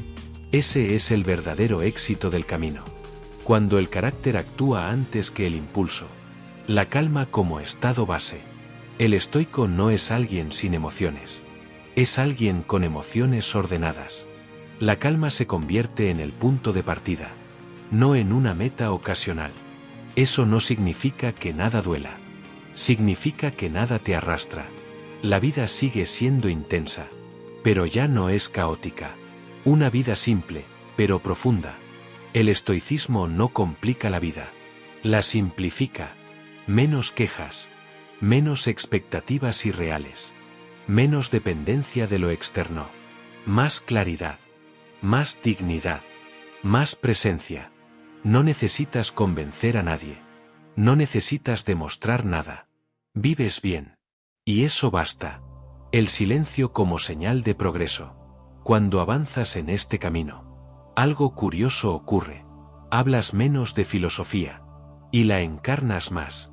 Ese es el verdadero éxito del camino. Cuando el carácter actúa antes que el impulso. La calma como estado base. El estoico no es alguien sin emociones. Es alguien con emociones ordenadas. La calma se convierte en el punto de partida, no en una meta ocasional. Eso no significa que nada duela. Significa que nada te arrastra. La vida sigue siendo intensa, pero ya no es caótica. Una vida simple, pero profunda. El estoicismo no complica la vida. La simplifica. Menos quejas. Menos expectativas irreales. Menos dependencia de lo externo. Más claridad. Más dignidad. Más presencia. No necesitas convencer a nadie. No necesitas demostrar nada. Vives bien. Y eso basta. El silencio como señal de progreso. Cuando avanzas en este camino, algo curioso ocurre. Hablas menos de filosofía. Y la encarnas más.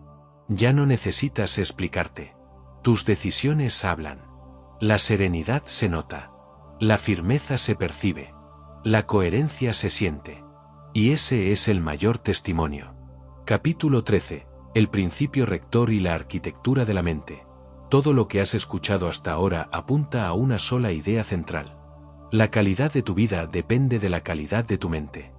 Ya no necesitas explicarte. Tus decisiones hablan. La serenidad se nota. La firmeza se percibe. La coherencia se siente. Y ese es el mayor testimonio. Capítulo 13. El principio rector y la arquitectura de la mente. Todo lo que has escuchado hasta ahora apunta a una sola idea central. La calidad de tu vida depende de la calidad de tu mente.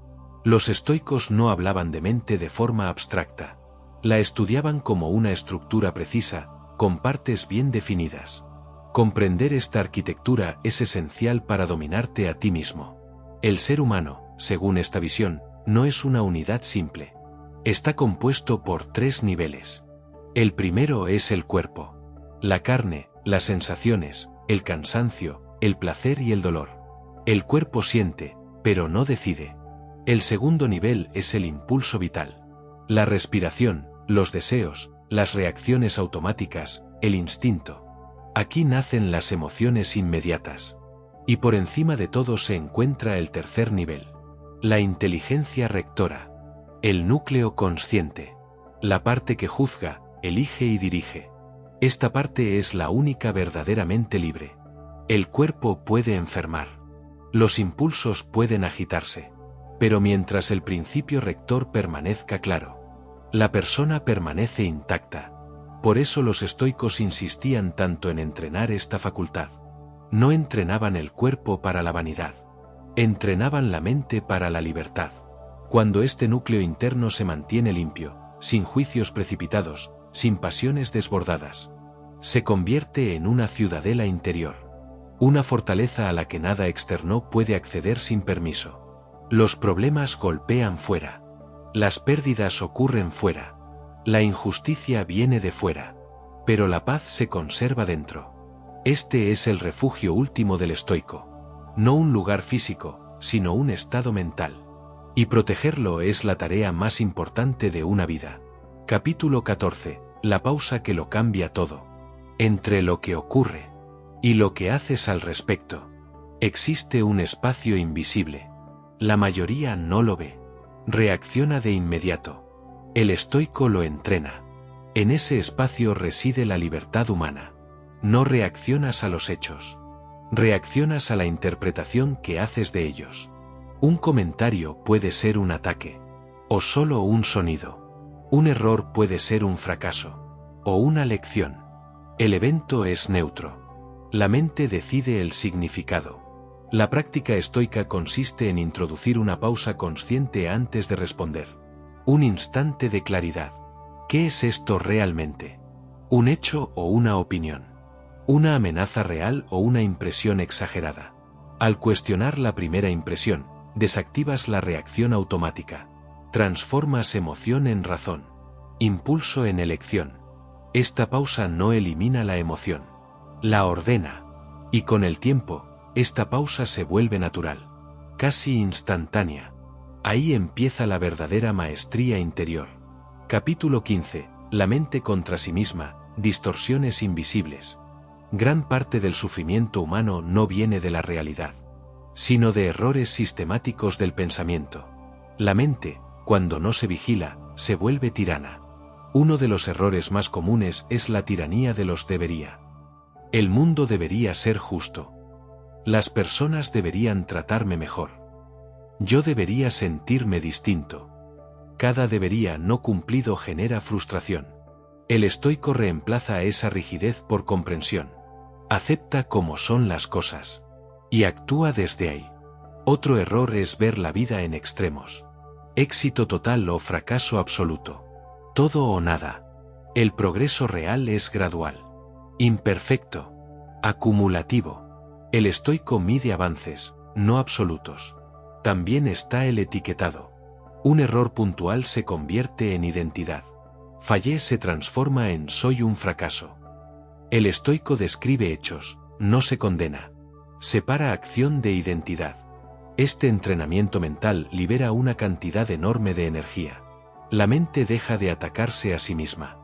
Los estoicos no hablaban de mente de forma abstracta. La estudiaban como una estructura precisa, con partes bien definidas. Comprender esta arquitectura es esencial para dominarte a ti mismo. El ser humano, según esta visión, no es una unidad simple. Está compuesto por 3 niveles. El primero es el cuerpo. La carne, las sensaciones, el cansancio, el placer y el dolor. El cuerpo siente, pero no decide. El segundo nivel es el impulso vital. La respiración, los deseos, las reacciones automáticas, el instinto. Aquí nacen las emociones inmediatas. Y por encima de todo se encuentra el tercer nivel. La inteligencia rectora. El núcleo consciente. La parte que juzga, elige y dirige. Esta parte es la única verdaderamente libre. El cuerpo puede enfermar. Los impulsos pueden agitarse. Pero mientras el principio rector permanezca claro, la persona permanece intacta. Por eso los estoicos insistían tanto en entrenar esta facultad. No entrenaban el cuerpo para la vanidad. Entrenaban la mente para la libertad. Cuando este núcleo interno se mantiene limpio, sin juicios precipitados, sin pasiones desbordadas, se convierte en una ciudadela interior. Una fortaleza a la que nada externo puede acceder sin permiso. Los problemas golpean fuera. Las pérdidas ocurren fuera. La injusticia viene de fuera. Pero la paz se conserva dentro. Este es el refugio último del estoico. No un lugar físico, sino un estado mental. Y protegerlo es la tarea más importante de una vida. Capítulo 14. La pausa que lo cambia todo. Entre lo que ocurre y lo que haces al respecto, existe un espacio invisible. La mayoría no lo ve. Reacciona de inmediato. El estoico lo entrena. En ese espacio reside la libertad humana. No reaccionas a los hechos. Reaccionas a la interpretación que haces de ellos. Un comentario puede ser un ataque. O solo un sonido. Un error puede ser un fracaso. O una lección. El evento es neutro. La mente decide el significado. La práctica estoica consiste en introducir una pausa consciente antes de responder. Un instante de claridad. ¿Qué es esto realmente? ¿Un hecho o una opinión? ¿Una amenaza real o una impresión exagerada? Al cuestionar la primera impresión, desactivas la reacción automática. Transformas emoción en razón. Impulso en elección. Esta pausa no elimina la emoción. La ordena. Y con el tiempo, esta pausa se vuelve natural. Casi instantánea. Ahí empieza la verdadera maestría interior. Capítulo 15. La mente contra sí misma, distorsiones invisibles. Gran parte del sufrimiento humano no viene de la realidad, sino de errores sistemáticos del pensamiento. La mente, cuando no se vigila, se vuelve tirana. Uno de los errores más comunes es la tiranía de los debería. El mundo debería ser justo. Las personas deberían tratarme mejor. Yo debería sentirme distinto. Cada debería no cumplido genera frustración. El estoico reemplaza esa rigidez por comprensión. Acepta cómo son las cosas. Y actúa desde ahí. Otro error es ver la vida en extremos. Éxito total o fracaso absoluto. Todo o nada. El progreso real es gradual. Imperfecto. Acumulativo. El estoico mide avances, no absolutos. También está el etiquetado. Un error puntual se convierte en identidad. Fallé se transforma en soy un fracaso. El estoico describe hechos, no se condena. Separa acción de identidad. Este entrenamiento mental libera una cantidad enorme de energía. La mente deja de atacarse a sí misma.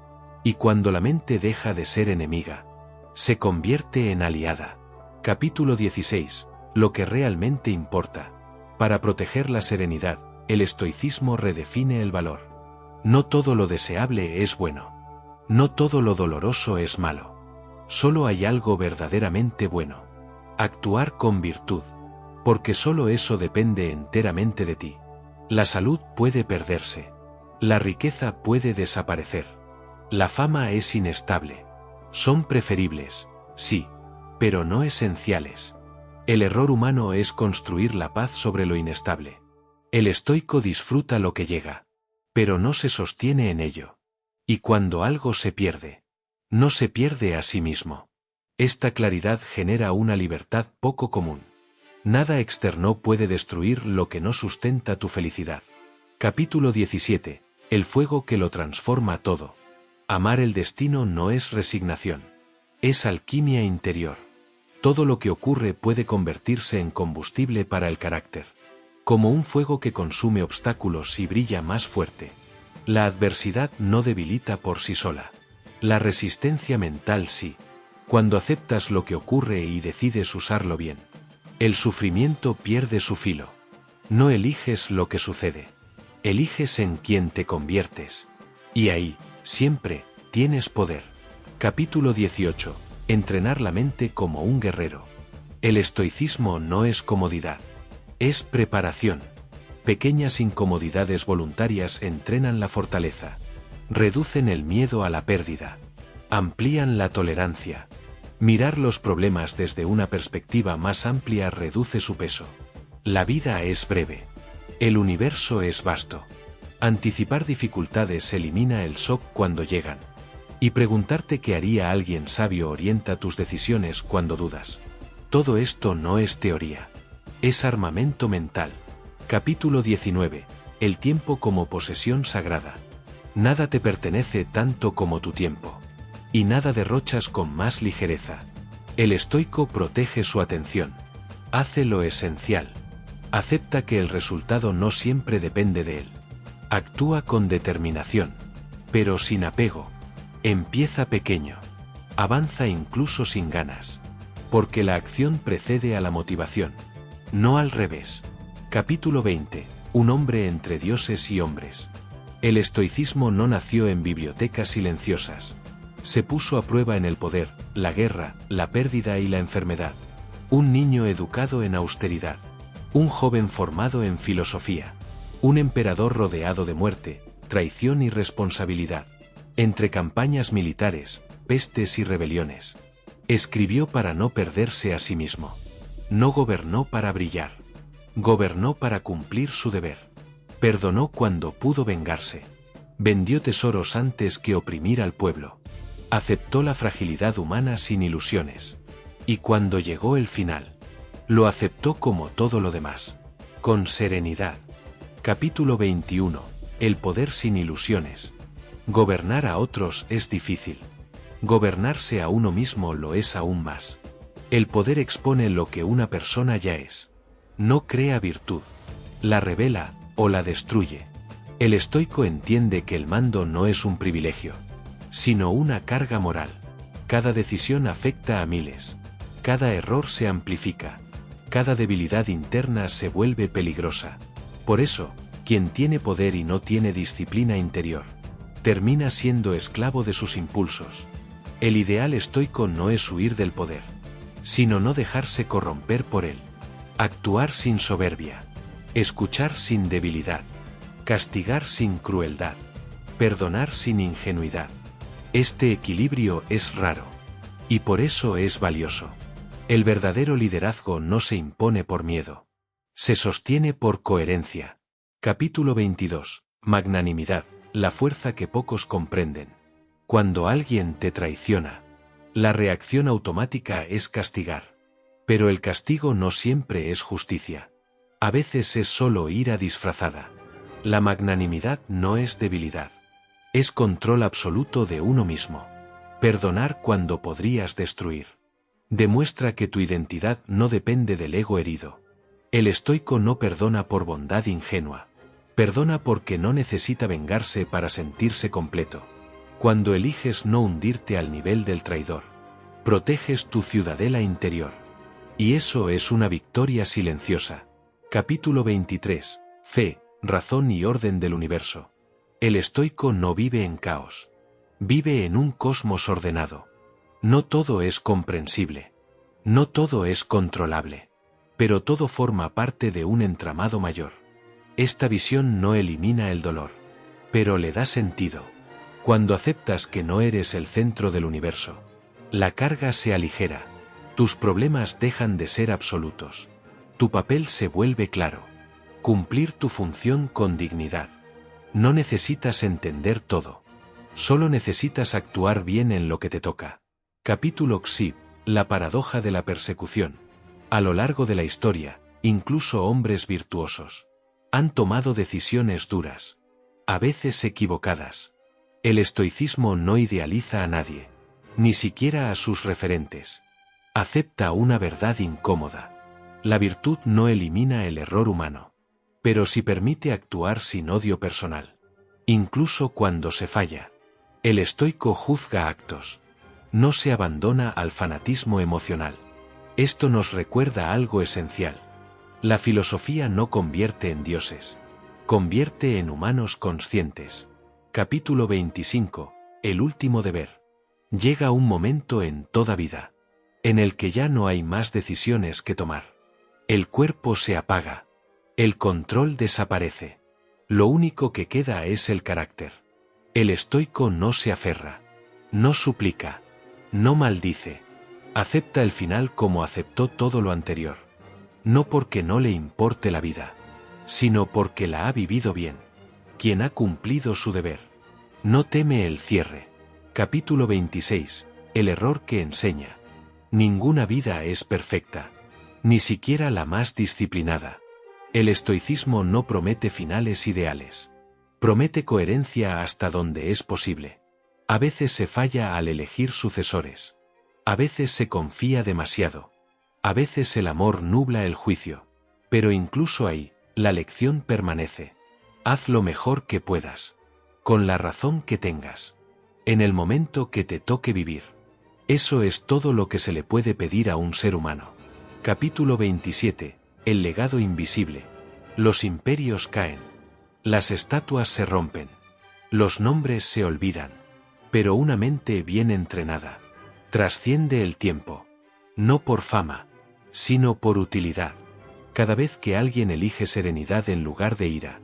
Y cuando la mente deja de ser enemiga, se convierte en aliada. Capítulo 16. Lo que realmente importa. Para proteger la serenidad, el estoicismo redefine el valor. No todo lo deseable es bueno. No todo lo doloroso es malo. Solo hay algo verdaderamente bueno. Actuar con virtud. Porque solo eso depende enteramente de ti. La salud puede perderse. La riqueza puede desaparecer. La fama es inestable. Son preferibles, sí, pero no esenciales. El error humano es construir la paz sobre lo inestable. El estoico disfruta lo que llega, pero no se sostiene en ello. Y cuando algo se pierde, no se pierde a sí mismo. Esta claridad genera una libertad poco común. Nada externo puede destruir lo que no sustenta tu felicidad. Capítulo 17. El fuego que lo transforma todo. Amar el destino no es resignación. Es alquimia interior. Todo lo que ocurre puede convertirse en combustible para el carácter. Como un fuego que consume obstáculos y brilla más fuerte. La adversidad no debilita por sí sola. La resistencia mental sí. Cuando aceptas lo que ocurre y decides usarlo bien. El sufrimiento pierde su filo. No eliges lo que sucede. Eliges en quién te conviertes. Y ahí, siempre, tienes poder. Capítulo 18. Entrenar la mente como un guerrero. El estoicismo no es comodidad. Es preparación. Pequeñas incomodidades voluntarias entrenan la fortaleza. Reducen el miedo a la pérdida. Amplían la tolerancia. Mirar los problemas desde una perspectiva más amplia reduce su peso. La vida es breve. El universo es vasto. Anticipar dificultades elimina el shock cuando llegan. Y preguntarte qué haría alguien sabio orienta tus decisiones cuando dudas. Todo esto no es teoría. Es armamento mental. Capítulo 19. El tiempo como posesión sagrada. Nada te pertenece tanto como tu tiempo. Y nada derrochas con más ligereza. El estoico protege su atención. Hace lo esencial. Acepta que el resultado no siempre depende de él. Actúa con determinación, pero sin apego. Empieza pequeño. Avanza incluso sin ganas. Porque la acción precede a la motivación. No al revés. Capítulo 20. Un hombre entre dioses y hombres. El estoicismo no nació en bibliotecas silenciosas. Se puso a prueba en el poder, la guerra, la pérdida y la enfermedad. Un niño educado en austeridad. Un joven formado en filosofía. Un emperador rodeado de muerte, traición y responsabilidad. Entre campañas militares, pestes y rebeliones. Escribió para no perderse a sí mismo. No gobernó para brillar. Gobernó para cumplir su deber. Perdonó cuando pudo vengarse. Vendió tesoros antes que oprimir al pueblo. Aceptó la fragilidad humana sin ilusiones. Y cuando llegó el final, lo aceptó como todo lo demás. Con serenidad. Capítulo 21. El poder sin ilusiones. Gobernar a otros es difícil. Gobernarse a uno mismo lo es aún más. El poder expone lo que una persona ya es. No crea virtud. La revela o la destruye. El estoico entiende que el mando no es un privilegio, sino una carga moral. Cada decisión afecta a miles. Cada error se amplifica. Cada debilidad interna se vuelve peligrosa. Por eso, quien tiene poder y no tiene disciplina interior, termina siendo esclavo de sus impulsos. El ideal estoico no es huir del poder, sino no dejarse corromper por él. Actuar sin soberbia. Escuchar sin debilidad. Castigar sin crueldad. Perdonar sin ingenuidad. Este equilibrio es raro. Y por eso es valioso. El verdadero liderazgo no se impone por miedo. Se sostiene por coherencia. Capítulo 22. Magnanimidad, la fuerza que pocos comprenden. Cuando alguien te traiciona, la reacción automática es castigar. Pero el castigo no siempre es justicia. A veces es solo ira disfrazada. La magnanimidad no es debilidad. Es control absoluto de uno mismo. Perdonar cuando podrías destruir. Demuestra que tu identidad no depende del ego herido. El estoico no perdona por bondad ingenua. Perdona porque no necesita vengarse para sentirse completo. Cuando eliges no hundirte al nivel del traidor, proteges tu ciudadela interior. Y eso es una victoria silenciosa. Capítulo 23. Fe, razón y orden del universo. El estoico no vive en caos. Vive en un cosmos ordenado. No todo es comprensible. No todo es controlable. Pero todo forma parte de un entramado mayor. Esta visión no elimina el dolor, pero le da sentido. Cuando aceptas que no eres el centro del universo, la carga se aligera. Tus problemas dejan de ser absolutos. Tu papel se vuelve claro. Cumplir tu función con dignidad. No necesitas entender todo. Solo necesitas actuar bien en lo que te toca. Capítulo XI. La paradoja de la persecución. A lo largo de la historia, incluso hombres virtuosos han tomado decisiones duras, a veces equivocadas. El estoicismo no idealiza a nadie, ni siquiera a sus referentes. Acepta una verdad incómoda. La virtud no elimina el error humano, pero sí permite actuar sin odio personal. Incluso cuando se falla, el estoico juzga actos. No se abandona al fanatismo emocional. Esto nos recuerda algo esencial. La filosofía no convierte en dioses. Convierte en humanos conscientes. Capítulo 25. El último deber. Llega un momento en toda vida en el que ya no hay más decisiones que tomar. El cuerpo se apaga. El control desaparece. Lo único que queda es el carácter. El estoico no se aferra. No suplica. No maldice. Acepta el final como aceptó todo lo anterior. No porque no le importe la vida, sino porque la ha vivido bien. Quien ha cumplido su deber. No teme el cierre. Capítulo 26. El error que enseña. Ninguna vida es perfecta. Ni siquiera la más disciplinada. El estoicismo no promete finales ideales. Promete coherencia hasta donde es posible. A veces se falla al elegir sucesores. A veces se confía demasiado. A veces el amor nubla el juicio. Pero incluso ahí, la lección permanece. Haz lo mejor que puedas. Con la razón que tengas. En el momento que te toque vivir. Eso es todo lo que se le puede pedir a un ser humano. Capítulo 27. El legado invisible. Los imperios caen. Las estatuas se rompen. Los nombres se olvidan. Pero una mente bien entrenada trasciende el tiempo. No por fama, sino por utilidad. Cada vez que alguien elige serenidad en lugar de ira.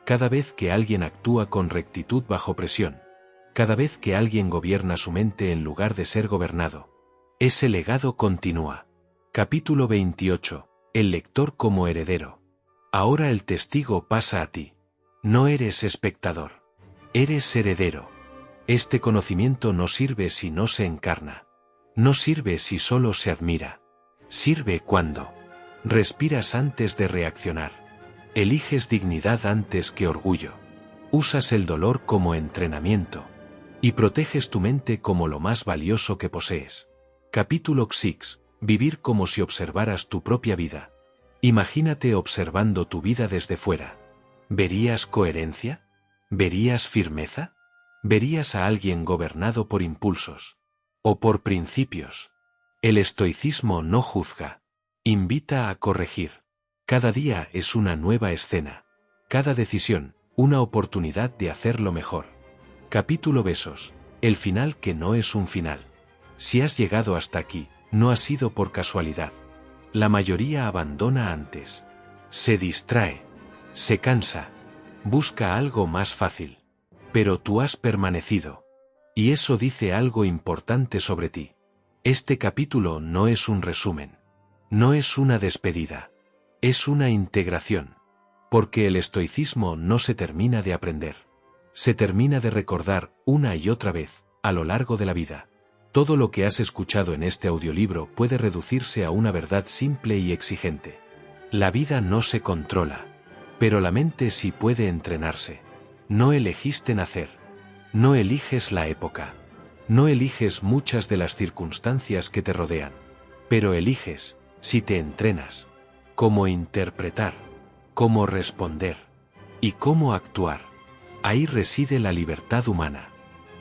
Cada vez que alguien actúa con rectitud bajo presión. Cada vez que alguien gobierna su mente en lugar de ser gobernado. Ese legado continúa. Capítulo 28. El lector como heredero. Ahora el testigo pasa a ti. No eres espectador. Eres heredero. Este conocimiento no sirve si no se encarna. No sirve si solo se admira. Sirve cuando respiras antes de reaccionar. Eliges dignidad antes que orgullo. Usas el dolor como entrenamiento. Y proteges tu mente como lo más valioso que posees. Capítulo 6. Vivir como si observaras tu propia vida. Imagínate observando tu vida desde fuera. ¿Verías coherencia? ¿Verías firmeza? ¿Verías a alguien gobernado por impulsos? ¿O por principios? El estoicismo no juzga. Invita a corregir. Cada día es una nueva escena. Cada decisión, una oportunidad de hacerlo mejor. Capítulo besos. El final que no es un final. Si has llegado hasta aquí, no ha sido por casualidad. La mayoría abandona antes. Se distrae. Se cansa. Busca algo más fácil. Pero tú has permanecido. Y eso dice algo importante sobre ti. Este capítulo no es un resumen. No es una despedida. Es una integración. Porque el estoicismo no se termina de aprender. Se termina de recordar una y otra vez, a lo largo de la vida. Todo lo que has escuchado en este audiolibro puede reducirse a una verdad simple y exigente. La vida no se controla. Pero la mente sí puede entrenarse. No elegiste nacer. No eliges la época. No eliges muchas de las circunstancias que te rodean. Pero eliges, si te entrenas, cómo interpretar, cómo responder y cómo actuar. Ahí reside la libertad humana.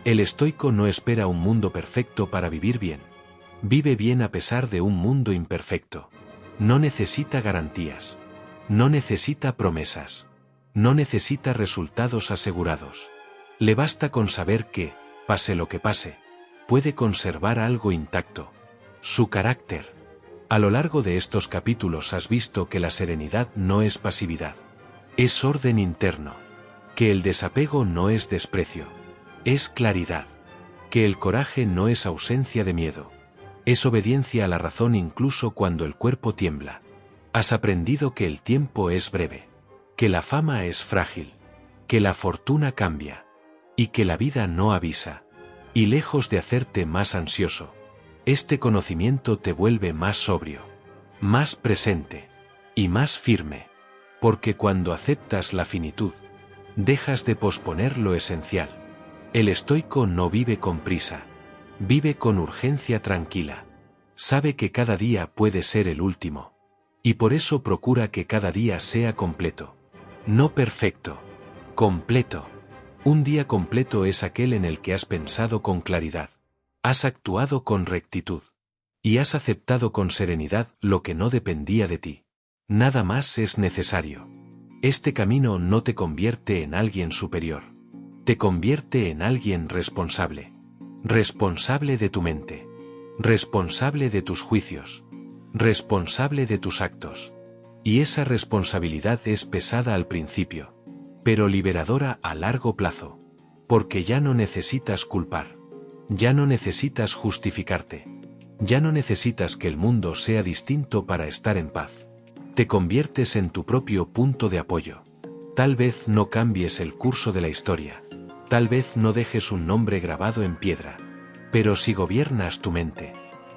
El estoico no espera un mundo perfecto para vivir bien. Vive bien a pesar de un mundo imperfecto. No necesita garantías. No necesita promesas. No necesita resultados asegurados. Le basta con saber que, pase lo que pase, puede conservar algo intacto. Su carácter. A lo largo de estos capítulos has visto que la serenidad no es pasividad. Es orden interno. Que el desapego no es desprecio. Es claridad. Que el coraje no es ausencia de miedo. Es obediencia a la razón incluso cuando el cuerpo tiembla. Has aprendido que el tiempo es breve. Que la fama es frágil. Que la fortuna cambia. Y que la vida no avisa. Y lejos de hacerte más ansioso, este conocimiento te vuelve más sobrio, más presente y más firme. Porque cuando aceptas la finitud, dejas de posponer lo esencial. El estoico no vive con prisa. Vive con urgencia tranquila. Sabe que cada día puede ser el último. Y por eso procura que cada día sea completo. No perfecto. Completo. Un día completo es aquel en el que has pensado con claridad. Has actuado con rectitud. Y has aceptado con serenidad lo que no dependía de ti. Nada más es necesario. Este camino no te convierte en alguien superior. Te convierte en alguien responsable. Responsable de tu mente. Responsable de tus juicios. Responsable de tus actos. Y esa responsabilidad es pesada al principio, pero liberadora a largo plazo. Porque ya no necesitas culpar. Ya no necesitas justificarte. Ya no necesitas que el mundo sea distinto para estar en paz. Te conviertes en tu propio punto de apoyo. Tal vez no cambies el curso de la historia. Tal vez no dejes un nombre grabado en piedra. Pero si gobiernas tu mente,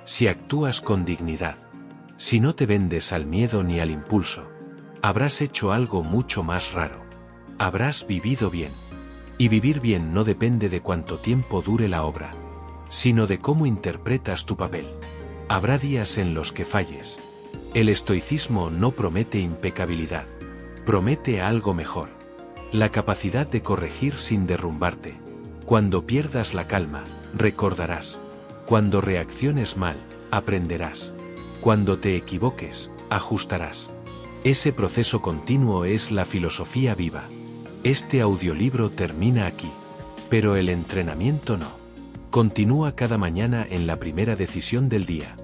si actúas con dignidad, si no te vendes al miedo ni al impulso, habrás hecho algo mucho más raro. Habrás vivido bien. Y vivir bien no depende de cuánto tiempo dure la obra, sino de cómo interpretas tu papel. Habrá días en los que falles. El estoicismo no promete impecabilidad. Promete algo mejor. La capacidad de corregir sin derrumbarte. Cuando pierdas la calma, recordarás. Cuando reacciones mal, aprenderás. Cuando te equivoques, ajustarás. Ese proceso continuo es la filosofía viva. Este audiolibro termina aquí. Pero el entrenamiento no. Continúa cada mañana en la primera decisión del día.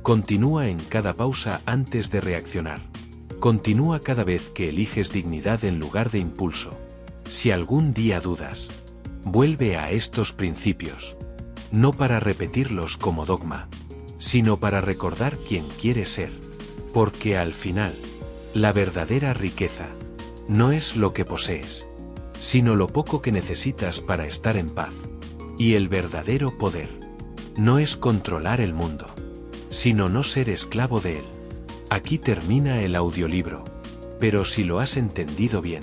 Continúa en cada pausa antes de reaccionar. Continúa cada vez que eliges dignidad en lugar de impulso. Si algún día dudas, vuelve a estos principios. No para repetirlos como dogma, sino para recordar quién quieres ser. Porque al final, la verdadera riqueza no es lo que posees, sino lo poco que necesitas para estar en paz. Y el verdadero poder no es controlar el mundo, sino no ser esclavo de él. Aquí termina el audiolibro, pero si lo has entendido bien,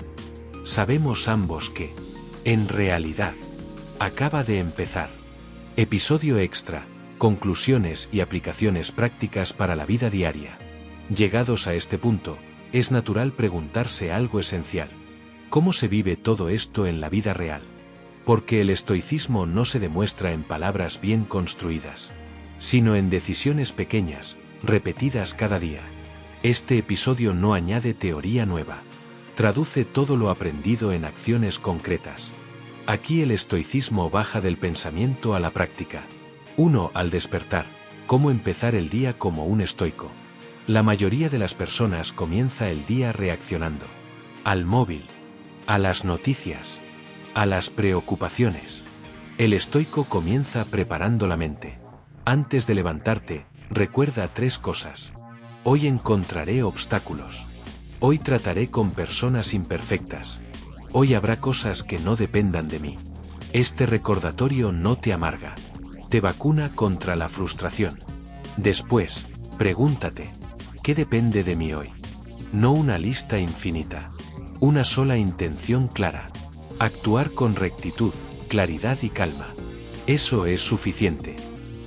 sabemos ambos que, en realidad, acaba de empezar. Episodio extra, conclusiones y aplicaciones prácticas para la vida diaria. Llegados a este punto, es natural preguntarse algo esencial. ¿Cómo se vive todo esto en la vida real? Porque el estoicismo no se demuestra en palabras bien construidas, sino en decisiones pequeñas, repetidas cada día. Este episodio no añade teoría nueva. Traduce todo lo aprendido en acciones concretas. Aquí el estoicismo baja del pensamiento a la práctica. 1. Al despertar. ¿Cómo empezar el día como un estoico? La mayoría de las personas comienza el día reaccionando al móvil, a las noticias, a las preocupaciones. El estoico comienza preparando la mente. Antes de levantarte, recuerda 3 cosas. Hoy encontraré obstáculos. Hoy trataré con personas imperfectas. Hoy habrá cosas que no dependan de mí. Este recordatorio no te amarga. Te vacuna contra la frustración. Después, pregúntate, ¿qué depende de mí hoy? No una lista infinita. Una sola intención clara. Actuar con rectitud, claridad y calma. Eso es suficiente.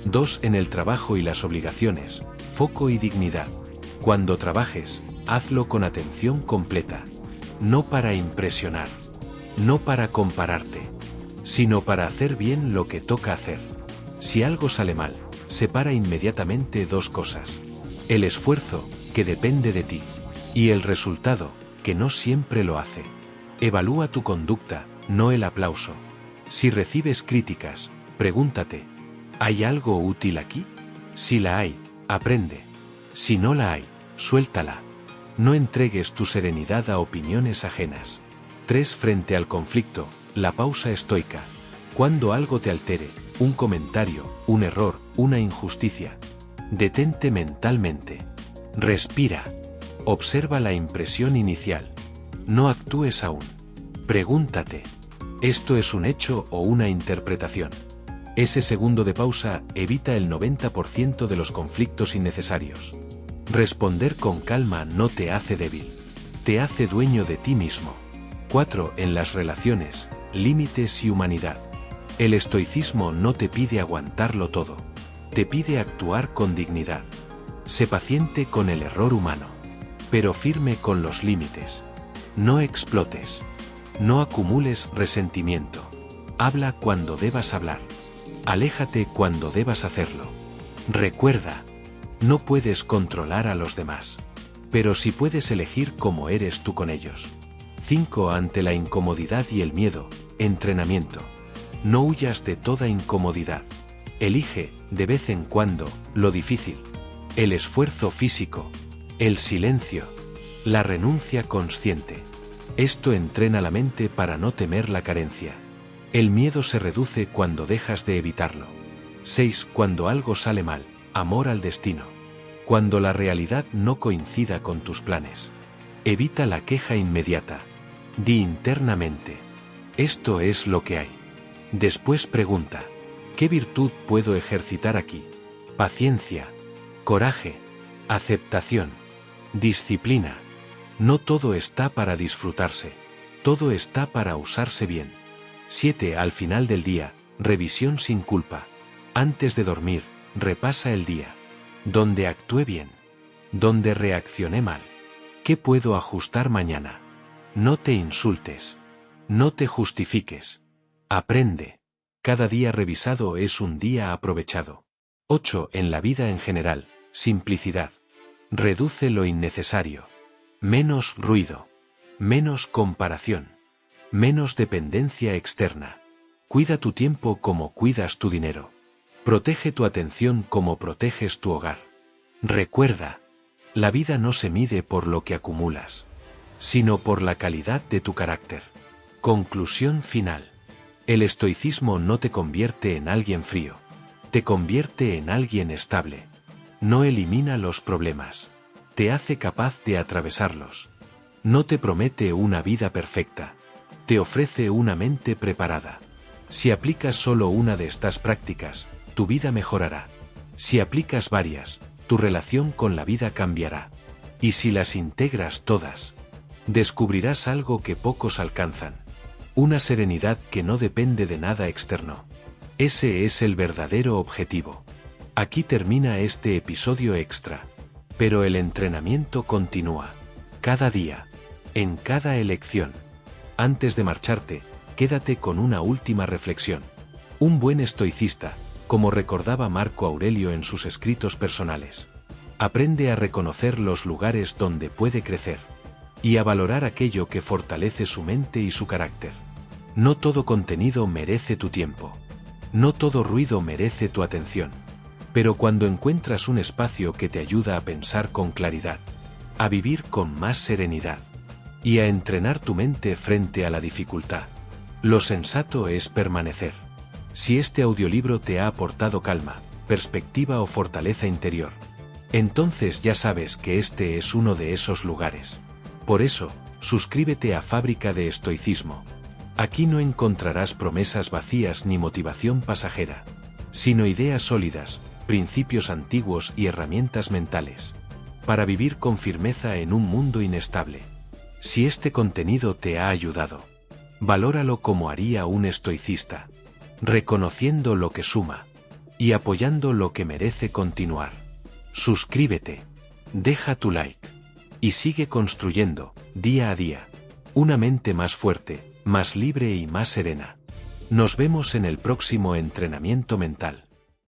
2. En el trabajo y las obligaciones, foco y dignidad. Cuando trabajes, hazlo con atención completa. No para impresionar. No para compararte. Sino para hacer bien lo que toca hacer. Si algo sale mal, separa inmediatamente 2 cosas. El esfuerzo, que depende de ti. Y el resultado, que no siempre lo hace. Evalúa tu conducta, no el aplauso. Si recibes críticas, pregúntate, ¿hay algo útil aquí? Si la hay, aprende. Si no la hay, suéltala. No entregues tu serenidad a opiniones ajenas. 3. Frente al conflicto, la pausa estoica. Cuando algo te altere, un comentario, un error, una injusticia, detente mentalmente. Respira. Observa la impresión inicial. No actúes aún. Pregúntate, ¿esto es un hecho o una interpretación? Ese segundo de pausa evita el 90% de los conflictos innecesarios. Responder con calma no te hace débil. Te hace dueño de ti mismo. 4. En las relaciones, límites y humanidad. El estoicismo no te pide aguantarlo todo. Te pide actuar con dignidad. Sé paciente con el error humano, pero firme con los límites. No explotes. No acumules resentimiento. Habla cuando debas hablar. Aléjate cuando debas hacerlo. Recuerda, no puedes controlar a los demás, pero sí puedes elegir cómo eres tú con ellos. 5. Ante la incomodidad y el miedo, Entrenamiento. No huyas de toda incomodidad. Elige, de vez en cuando, lo difícil. El esfuerzo físico. El silencio. La renuncia consciente. Esto entrena la mente para no temer la carencia. El miedo se reduce cuando dejas de evitarlo. 6. Cuando algo sale mal, amor al destino. Cuando la realidad no coincida con tus planes. Evita la queja inmediata. Di internamente: esto es lo que hay. Después pregunta: ¿qué virtud puedo ejercitar aquí? Paciencia, coraje, aceptación, disciplina. No todo está para disfrutarse, todo está para usarse bien. 7. Al final del día, revisión sin culpa. Antes de dormir, repasa el día. ¿Dónde actué bien? ¿Dónde reaccioné mal? ¿Qué puedo ajustar mañana? No te insultes. No te justifiques. Aprende. Cada día revisado es un día aprovechado. 8. En la vida en general, simplicidad. Reduce lo innecesario. Menos ruido. Menos comparación. Menos dependencia externa. Cuida tu tiempo como cuidas tu dinero. Protege tu atención como proteges tu hogar. Recuerda, la vida no se mide por lo que acumulas, sino por la calidad de tu carácter. Conclusión final. El estoicismo no te convierte en alguien frío, te convierte en alguien estable. No elimina los problemas, te hace capaz de atravesarlos. No te promete una vida perfecta, te ofrece una mente preparada. Si aplicas solo una de estas prácticas, tu vida mejorará. Si aplicas varias, tu relación con la vida cambiará. Y si las integras todas, descubrirás algo que pocos alcanzan. Una serenidad que no depende de nada externo. Ese es el verdadero objetivo. Aquí termina este episodio extra. Pero el entrenamiento continúa. Cada día. En cada elección. Antes de marcharte, quédate con una última reflexión. Un buen estoicista, como recordaba Marco Aurelio en sus escritos personales, aprende a reconocer los lugares donde puede crecer y a valorar aquello que fortalece su mente y su carácter. No todo contenido merece tu tiempo. No todo ruido merece tu atención. Pero cuando encuentras un espacio que te ayuda a pensar con claridad, a vivir con más serenidad y a entrenar tu mente frente a la dificultad, lo sensato es permanecer. Si este audiolibro te ha aportado calma, perspectiva o fortaleza interior, entonces ya sabes que este es uno de esos lugares. Por eso, suscríbete a Fábrica de Estoicismo. Aquí no encontrarás promesas vacías ni motivación pasajera, sino ideas sólidas, principios antiguos y herramientas mentales, para vivir con firmeza en un mundo inestable. Si este contenido te ha ayudado, valóralo como haría un estoicista, reconociendo lo que suma y apoyando lo que merece continuar. Suscríbete, deja tu like y sigue construyendo, día a día, una mente más fuerte, más libre y más serena. Nos vemos en el próximo entrenamiento mental.